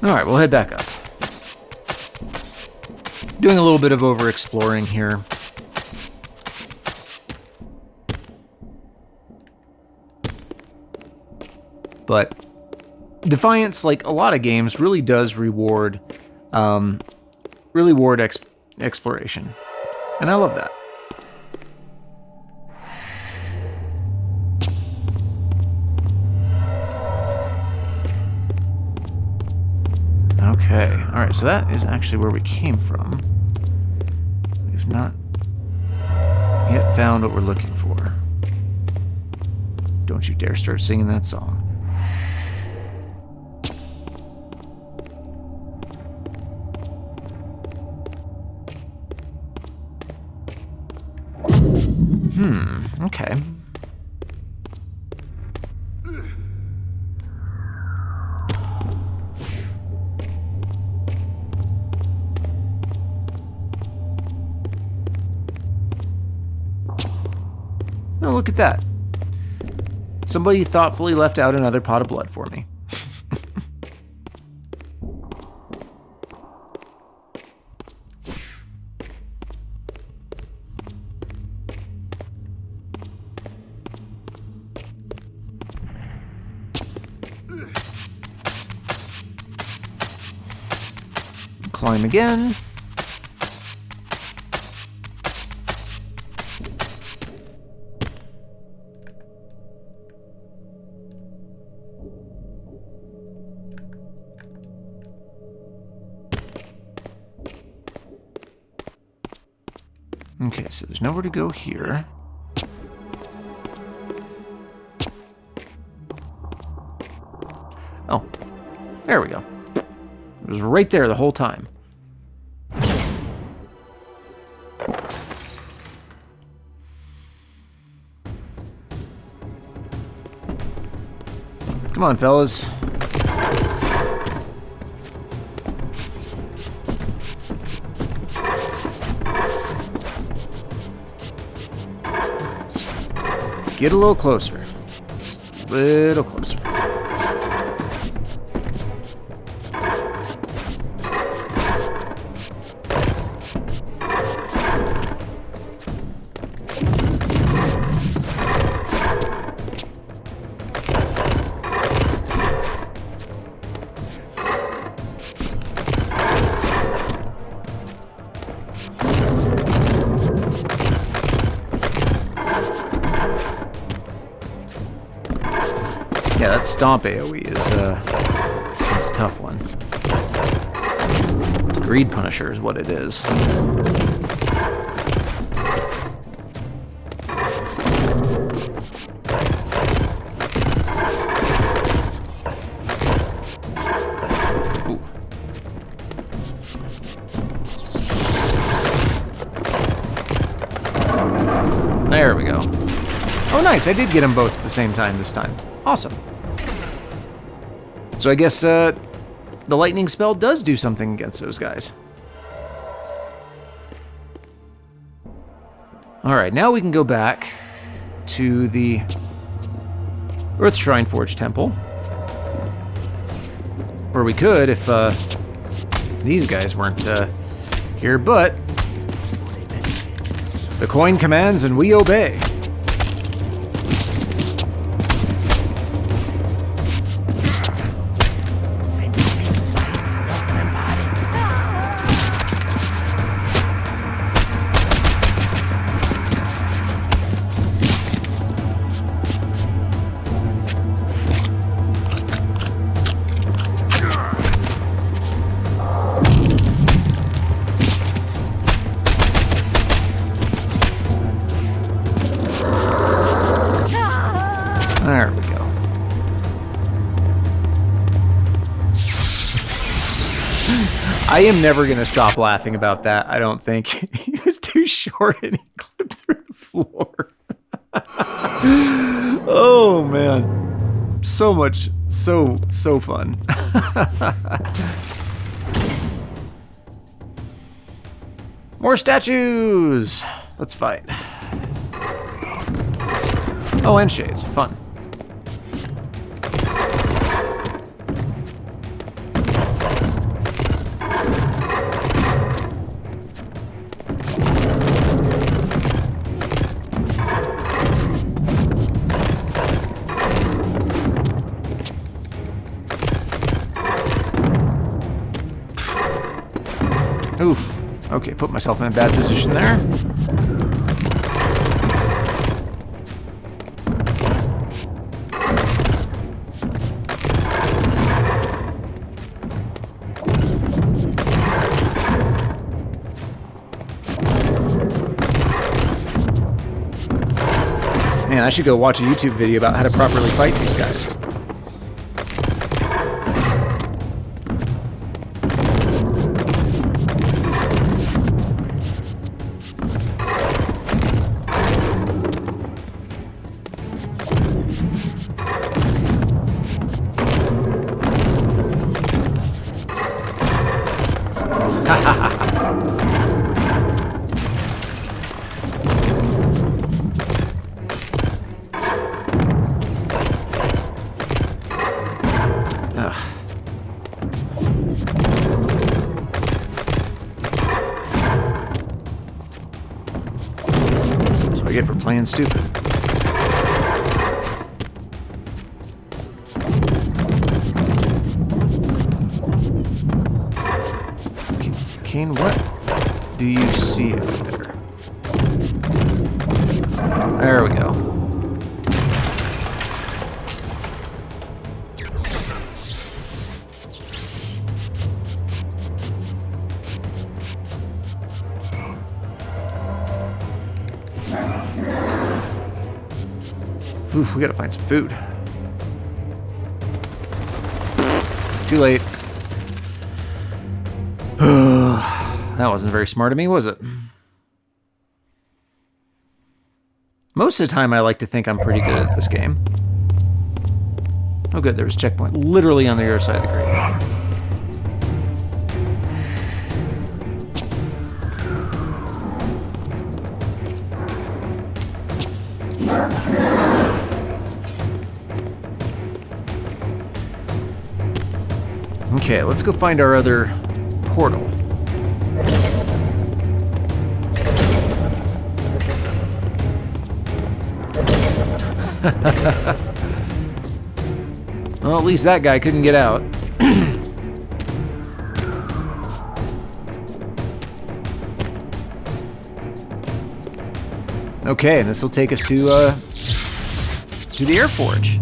Alright, we'll head back up. Doing a little bit of over-exploring here. But Defiance, like a lot of games, really does reward exploration. And I love that. Okay, alright, so that is actually where we came from. We've not yet found what we're looking for. Don't you dare start singing that song. Okay. Oh, look at that. Somebody thoughtfully left out another pot of blood for me. Climb again. Okay, so there's nowhere to go here. Oh, there we go. It was right there the whole time. Come on, fellas. Get a little closer. Just a little closer. Yeah, that stomp AoE is, that's a tough one. It's a greed punisher is what it is. Ooh. There we go. Oh, nice. I did get them both at the same time this time. Awesome. So I guess the lightning spell does do something against those guys. Alright, now we can go back to the Earth Shrine Forge Temple. Or we could if these guys weren't here, but the coin commands and we obey. There we go. I am never going to stop laughing about that, I don't think. He was too short and he clipped through the floor. Oh, man. So much. So fun. More statues! Let's fight. Oh, and shades. Fun. Oof. Okay, put myself in a bad position there. Man, I should go watch a YouTube video about how to properly fight these guys. That's what I get for playing stupid. Kain, what do you see over there? There we go. Oof, we gotta find some food. Too late. That wasn't very smart of me, was it? Most of the time, I like to think I'm pretty good at this game. Oh good, there was a checkpoint literally on the other side of the grate. Okay, let's go find our other portal. Well, at least that guy couldn't get out. Okay, and this will take us to the air forge,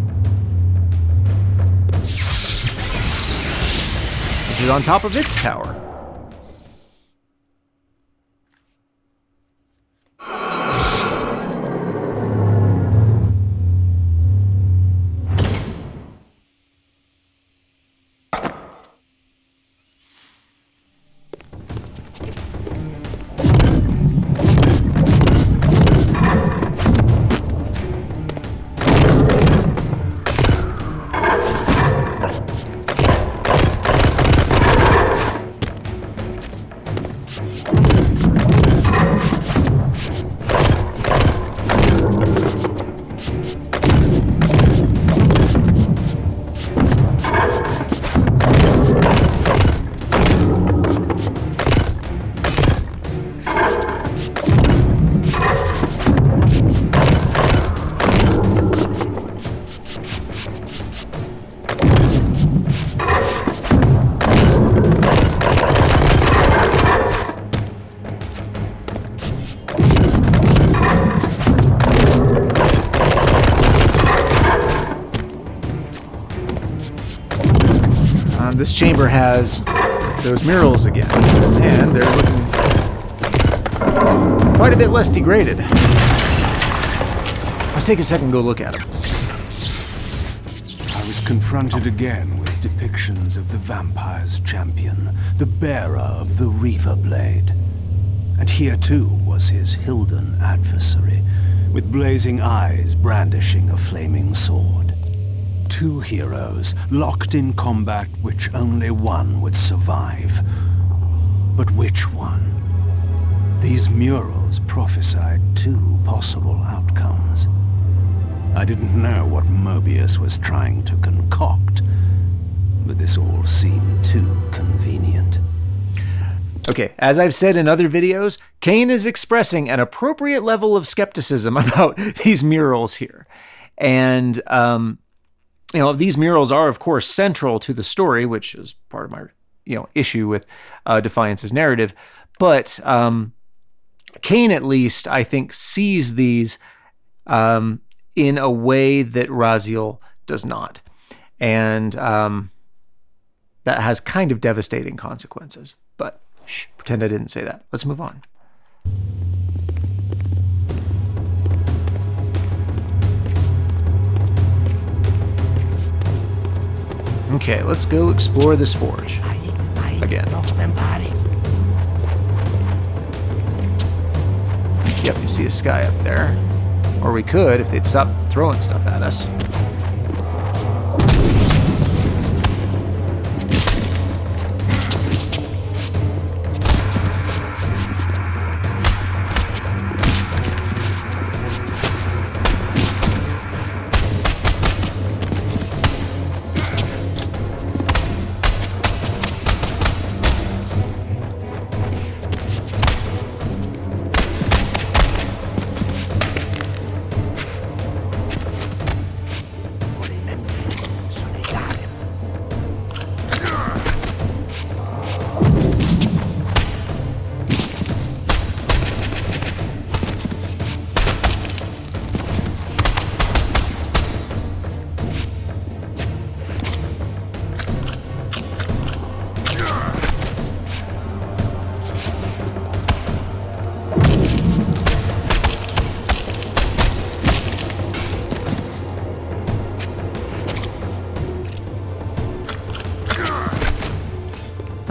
which is on top of its tower. This chamber has those murals again, and they're looking quite a bit less degraded. Let's take a second and go look at them. I was confronted again with depictions of the vampire's champion, the bearer of the reaver blade. And here too was his Hilden adversary, with blazing eyes brandishing a flaming sword. Two heroes, locked in combat which only one would survive. But which one? These murals prophesied two possible outcomes. I didn't know what Mobius was trying to concoct, but this all seemed too convenient. Okay, as I've said in other videos, Kain is expressing an appropriate level of skepticism about these murals here. And, you know, these murals are, of course, central to the story, which is part of my, issue with Defiance's narrative. But Kain, at least, I think, sees these in a way that Raziel does not. And that has kind of devastating consequences. But shh, pretend I didn't say that. Let's move on. Okay, let's go explore this forge again. Yep, you see a sky up there. Or we could, if they'd stop throwing stuff at us.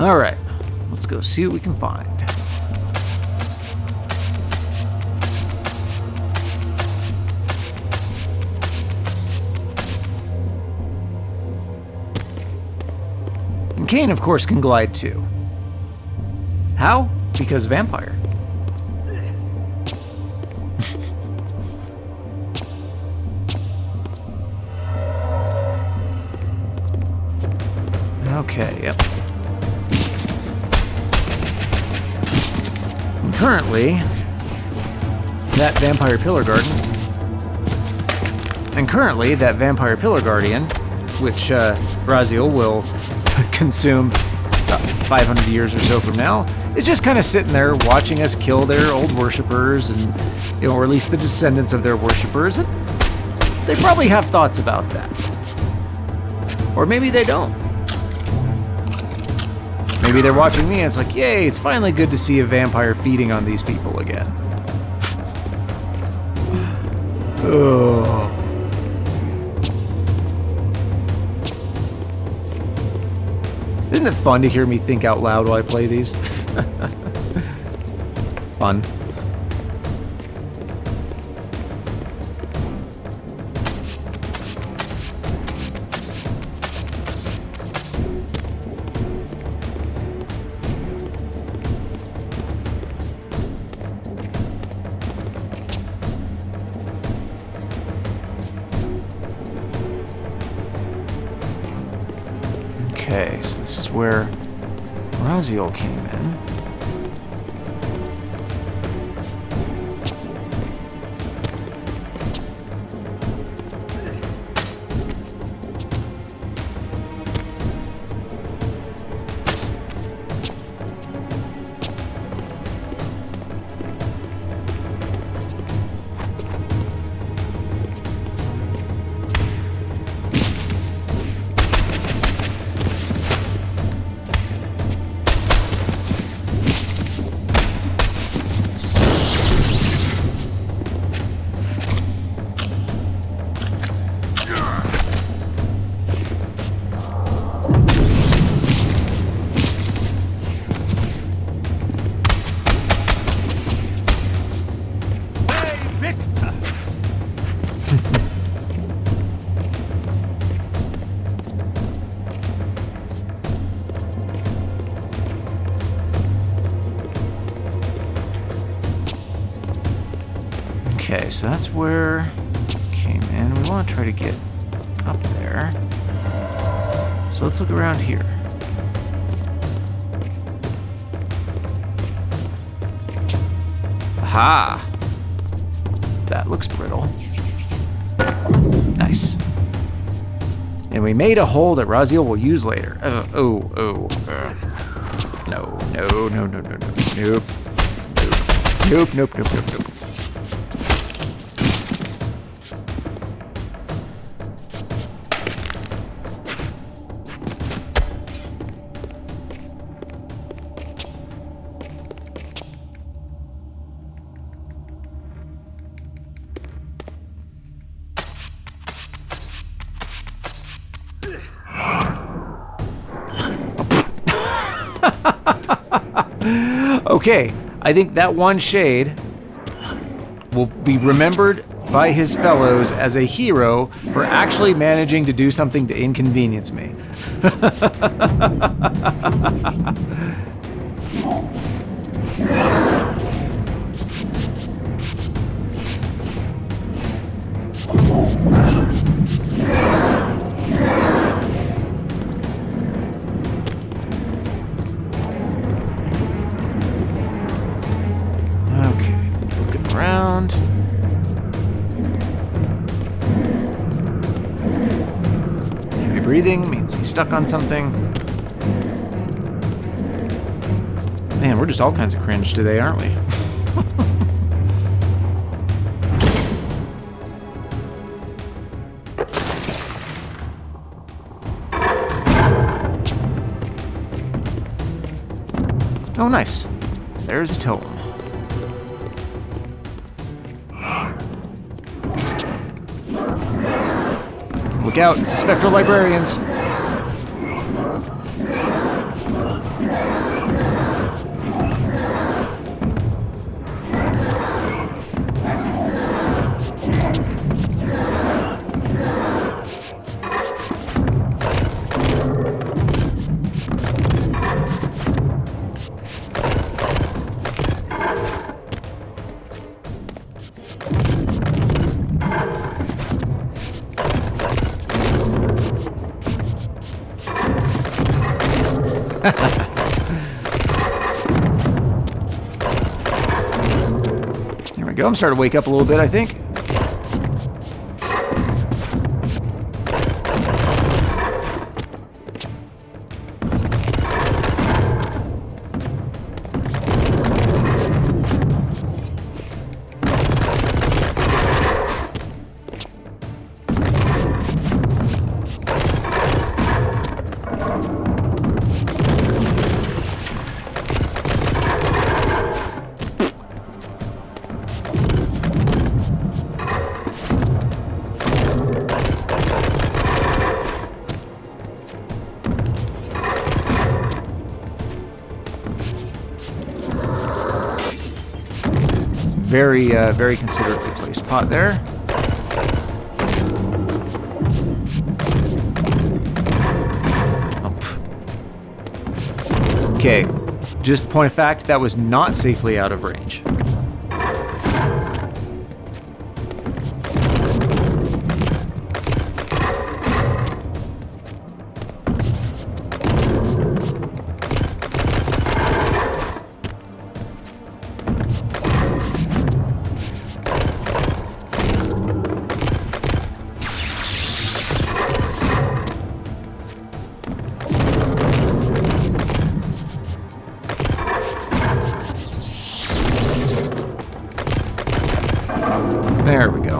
All right, let's go see what we can find. And Kain, of course, can glide too. How? Because vampire. Okay, yep. And currently, that vampire pillar guardian, which Raziel will consume about 500 years or so from now, is just kind of sitting there watching us kill their old worshippers, and or at least the descendants of their worshippers. And they probably have thoughts about that, or maybe they don't. Maybe they're watching me and it's like, yay, it's finally good to see a vampire feeding on these people again. Ugh. Isn't it fun to hear me think out loud while I play these? Fun. Okay, so this is where Raziel came in. Okay, so that's where we came in. We want to try to get up there. So let's look around here. Aha! That looks brittle. Nice. And we made a hole that Raziel will use later. No, no, no, no, no, no. Nope. Nope, nope, nope, nope, nope. Okay, I think that one shade will be remembered by his fellows as a hero for actually managing to do something to inconvenience me. Breathing means he's stuck on something. Man, we're just all kinds of cringe today, aren't we? Oh, nice. There's a tome. Look out, it's the spectral librarians. There we go. I'm starting to wake up a little bit, I think. Very considerately placed pot there. Okay, just point of fact, that was not safely out of range. There we go.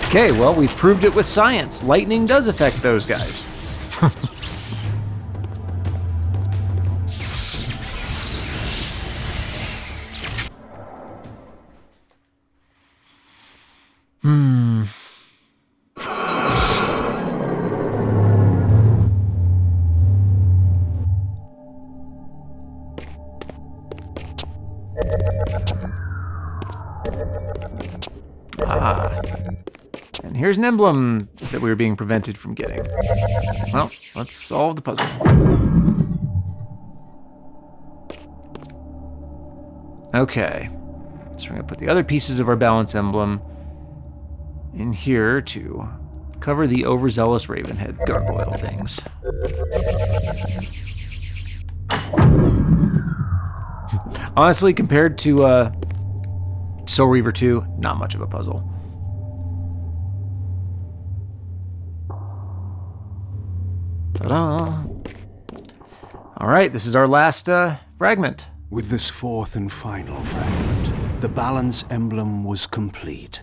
Okay, well, we've proved it with science. Lightning does affect those guys. And here's an emblem that we were being prevented from getting. Well, let's solve the puzzle. Okay. So we're going to put the other pieces of our balance emblem in here to cover the overzealous Ravenhead gargoyle things. Honestly, compared to Soul Reaver 2, not much of a puzzle. Ta-da! All right, this is our last fragment. With this fourth and final fragment, the balance emblem was complete.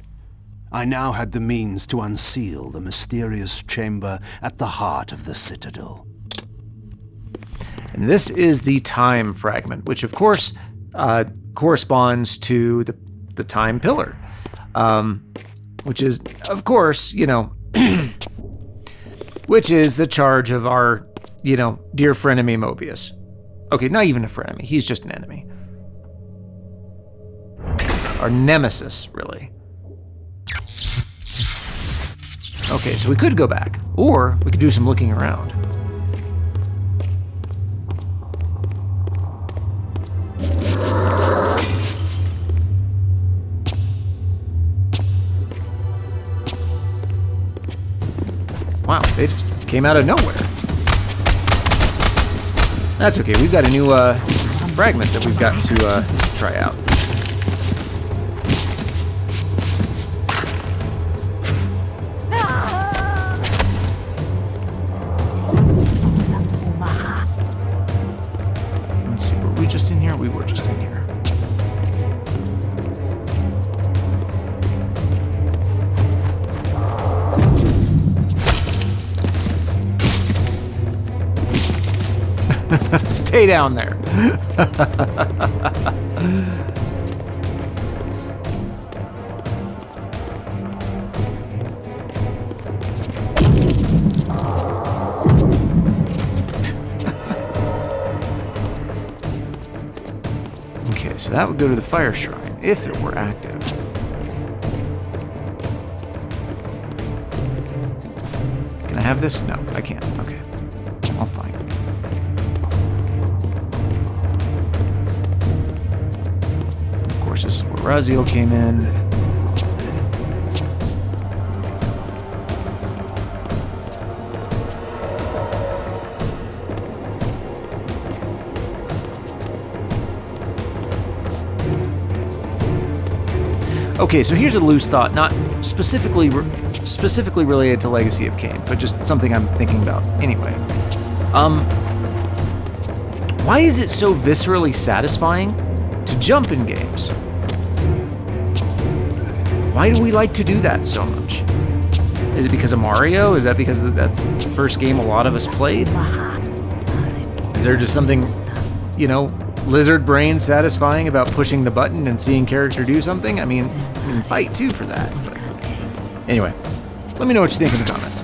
I now had the means to unseal the mysterious chamber at the heart of the Citadel. And this is the time fragment, which of course corresponds to the time pillar, which is, of course, you know, which is the charge of our, you know, dear frenemy Mobius. Okay, not even a frenemy, he's just an enemy. Our nemesis, really. Okay, so we could go back, or we could do some looking around. Wow, they just came out of nowhere. That's okay, we've got a new fragment that we've got to try out. Let's see, were we just in here? We were just in here. Stay down there. Okay, so that would go to the fire shrine if it were active. Can I have this? No, I can't. Okay, I'll find it. This is where Raziel came in. Okay, so here's a loose thought, not specifically related to Legacy of Kain, but just something I'm thinking about anyway. Why is it so viscerally satisfying to jump in games? Why do we like to do that so much? Is it because of Mario? Is that because that's the first game a lot of us played? Is there just something, you know, lizard brain satisfying about pushing the button and seeing character do something? I mean fight too for that. But anyway, let me know what you think in the comments.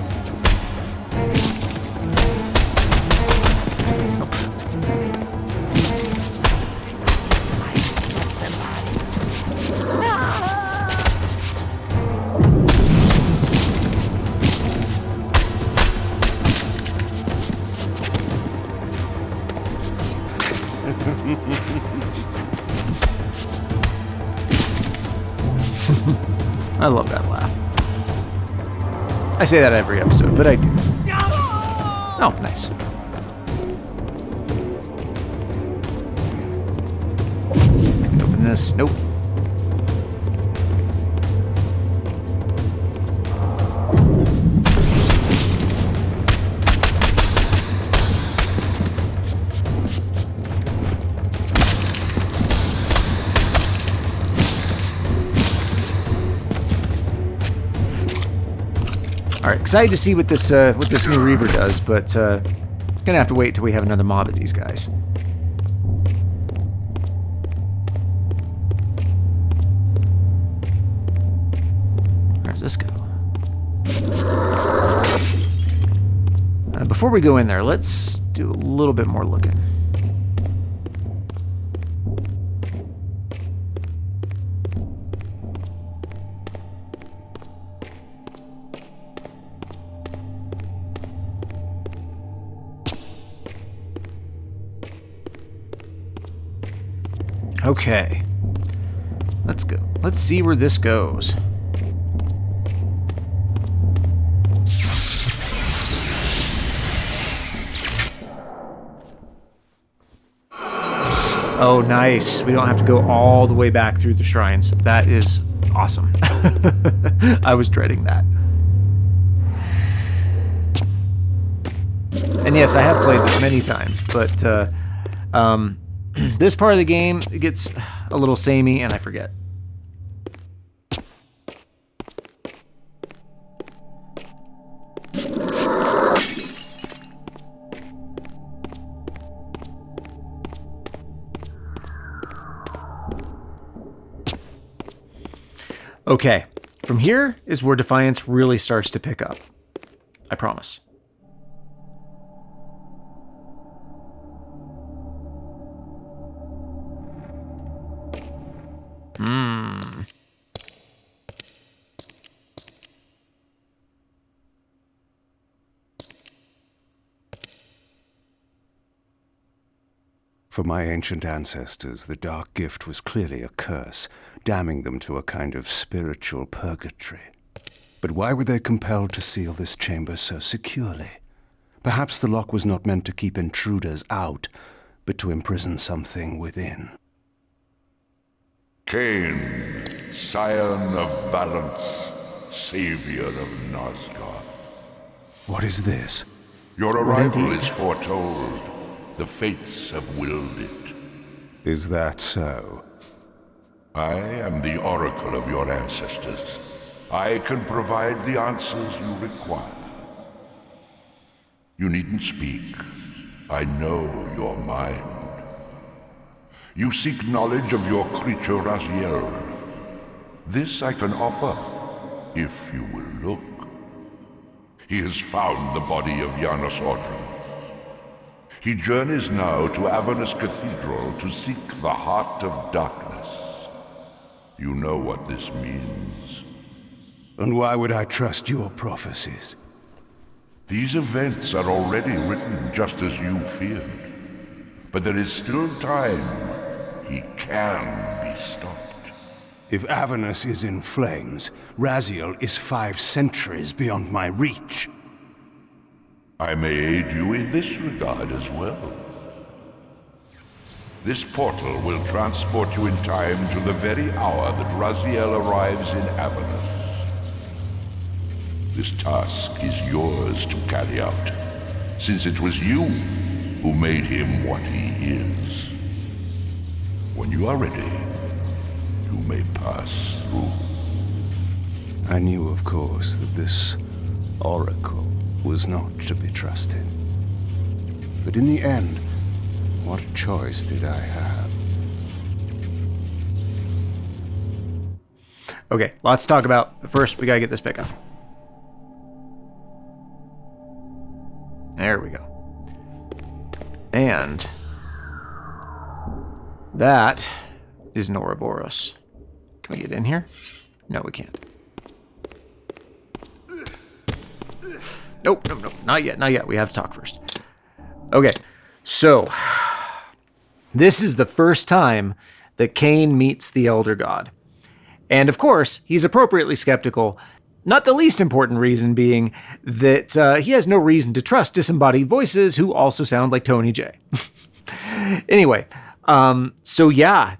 I love that laugh. I say that every episode, but I do. Oh, nice. I can open this. Nope. Alright, excited to see what this new reaver does, but gonna have to wait till we have another mob of these guys. Where's this go? Before we go in there, let's do a little bit more looking. Okay, let's go. Let's see where this goes. Oh, nice. We don't have to go all the way back through the shrines. That is awesome. I was dreading that. And yes, I have played this many times, but this part of the game gets a little samey and I forget. Okay, from here is where Defiance really starts to pick up. I promise. For my ancient ancestors, the dark gift was clearly a curse, damning them to a kind of spiritual purgatory. But why were they compelled to seal this chamber so securely? Perhaps the lock was not meant to keep intruders out, but to imprison something within. Kain, scion of balance, savior of Nosgoth. What is this? Your arrival is foretold. The fates have willed it. Is that so? I am the oracle of your ancestors. I can provide the answers you require. You needn't speak. I know your mind. You seek knowledge of your creature Raziel. This I can offer, if you will look. He has found the body of Janus Ordrum. He journeys now to Avernus Cathedral to seek the heart of darkness. You know what this means. And why would I trust your prophecies? These events are already written just as you feared. But there is still time. He can be stopped. If Avernus is in flames, Raziel is 5 centuries beyond my reach. I may aid you in this regard as well. This portal will transport you in time to the very hour that Raziel arrives in Avernus. This task is yours to carry out, since it was you who made him what he is. When you are ready, you may pass through. I knew, of course, that this oracle was not to be trusted. But in the end, what choice did I have? Okay, lots to talk about. But first, we gotta get this pick up. There we go. And that is an Ouroboros. Can we get in here? No, we can't. Nope, not yet. We have to talk first. Okay, so this is the first time that Kain meets the Elder God. And of course, he's appropriately skeptical, not the least important reason being that he has no reason to trust disembodied voices who also sound like Tony J. Anyway, so yeah,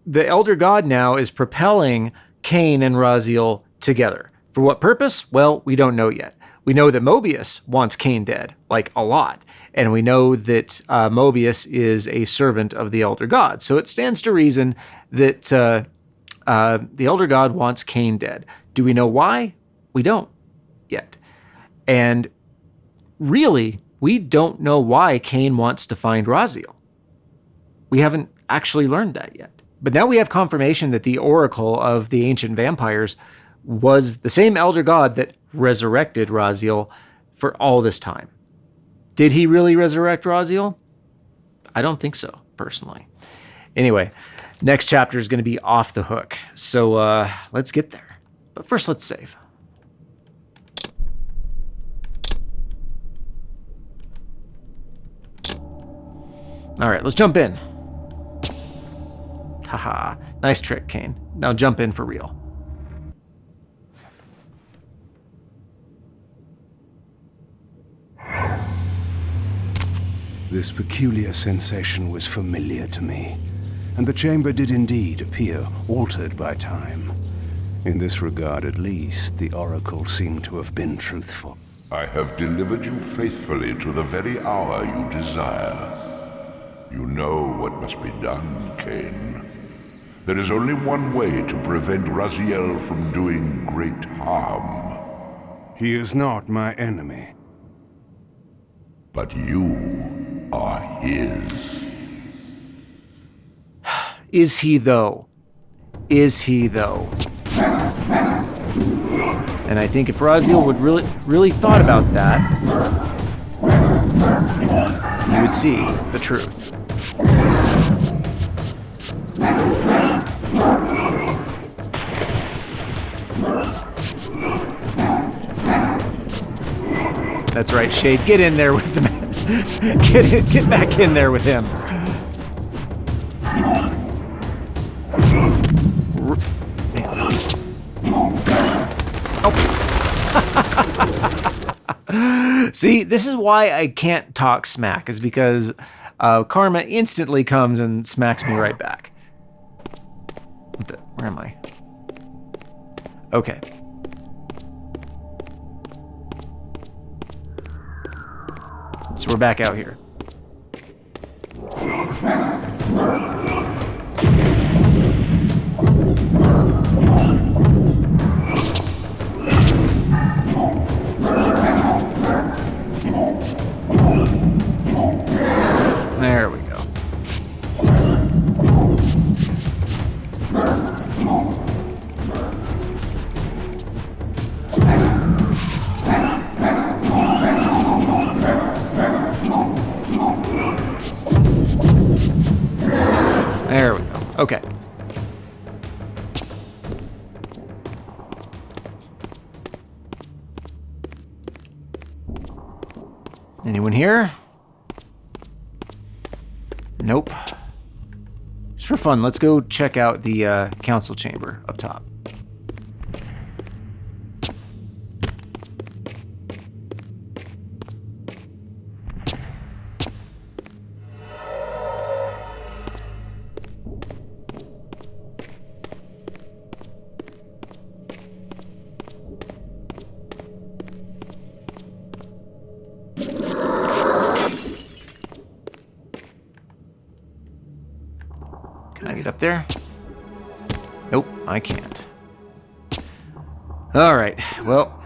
the Elder God now is propelling Kain and Raziel together. For what purpose? Well, we don't know yet. We know that Mobius wants Kain dead, like a lot. And we know that Mobius is a servant of the Elder God. So it stands to reason that the Elder God wants Kain dead. Do we know why? We don't yet. And really, we don't know why Kain wants to find Raziel. We haven't actually learned that yet. But now we have confirmation that the Oracle of the ancient vampires was the same Elder God that resurrected Raziel for all this time. Did he really resurrect Raziel? I don't think so, personally. Anyway, next chapter is going to be off the hook. So let's get there. But first, let's save. All right, let's jump in. Haha, nice trick, Kain. Now jump in for real. This peculiar sensation was familiar to me, and the chamber did indeed appear altered by time. In this regard, at least, the Oracle seemed to have been truthful. I have delivered you faithfully to the very hour you desire. You know what must be done, Kain. There is only one way to prevent Raziel from doing great harm. He is not my enemy. But you are his. Is he though? Is he though? And I think if Raziel would really thought about that, he would see the truth. That's right, Shade. Get in there with the man. Get back in there with him. Oh. See, this is why I can't talk smack, is because karma instantly comes and smacks me right back. Where am I? Okay. So we're back out here. There we go. There we go. Okay. Anyone here? Nope. Just for fun, let's go check out the council chamber up top. get up there? Nope, I can't. All right, well.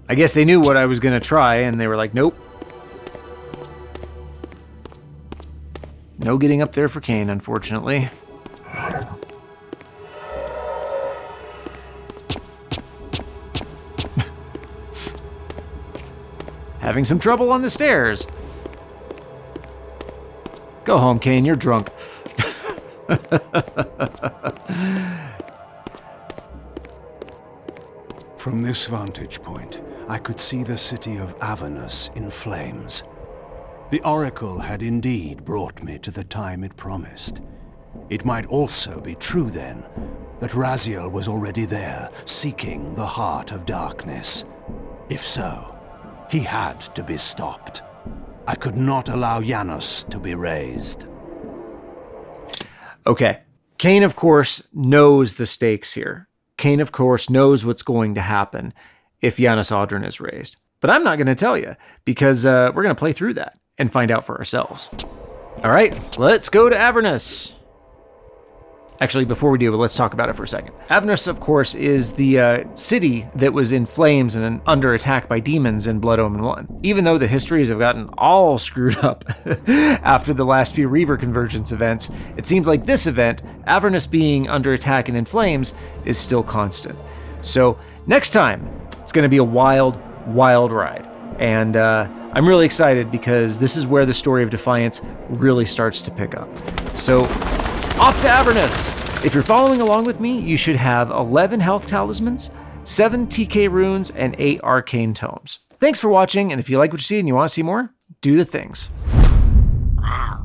I guess they knew what I was gonna try, and they were like, nope. No getting up there for Kain, unfortunately. Having some trouble on the stairs. Go home, Kain, you're drunk. From this vantage point, I could see the city of Avernus in flames. The Oracle had indeed brought me to the time it promised. It might also be true then that Raziel was already there, seeking the heart of darkness. If so, he had to be stopped. I could not allow Janus to be raised. Okay. Kain, of course, knows the stakes here. Kain, of course, knows what's going to happen if Janus Audron is raised. But I'm not going to tell you, because we're going to play through that and find out for ourselves. All right, let's go to Avernus. Actually, before we do, let's talk about it for a second. Avernus, of course, is the city that was in flames and under attack by demons in Blood Omen 1. Even though the histories have gotten all screwed up after the last few Reaver convergence events, it seems like this event, Avernus being under attack and in flames, is still constant. So next time, it's going to be a wild, wild ride. And I'm really excited because this is where the story of Defiance really starts to pick up. So, off to Avernus! If you're following along with me, you should have 11 health talismans, 7 TK runes, and 8 arcane tomes. Thanks for watching, and if you like what you see and you want to see more, do the things. Wow.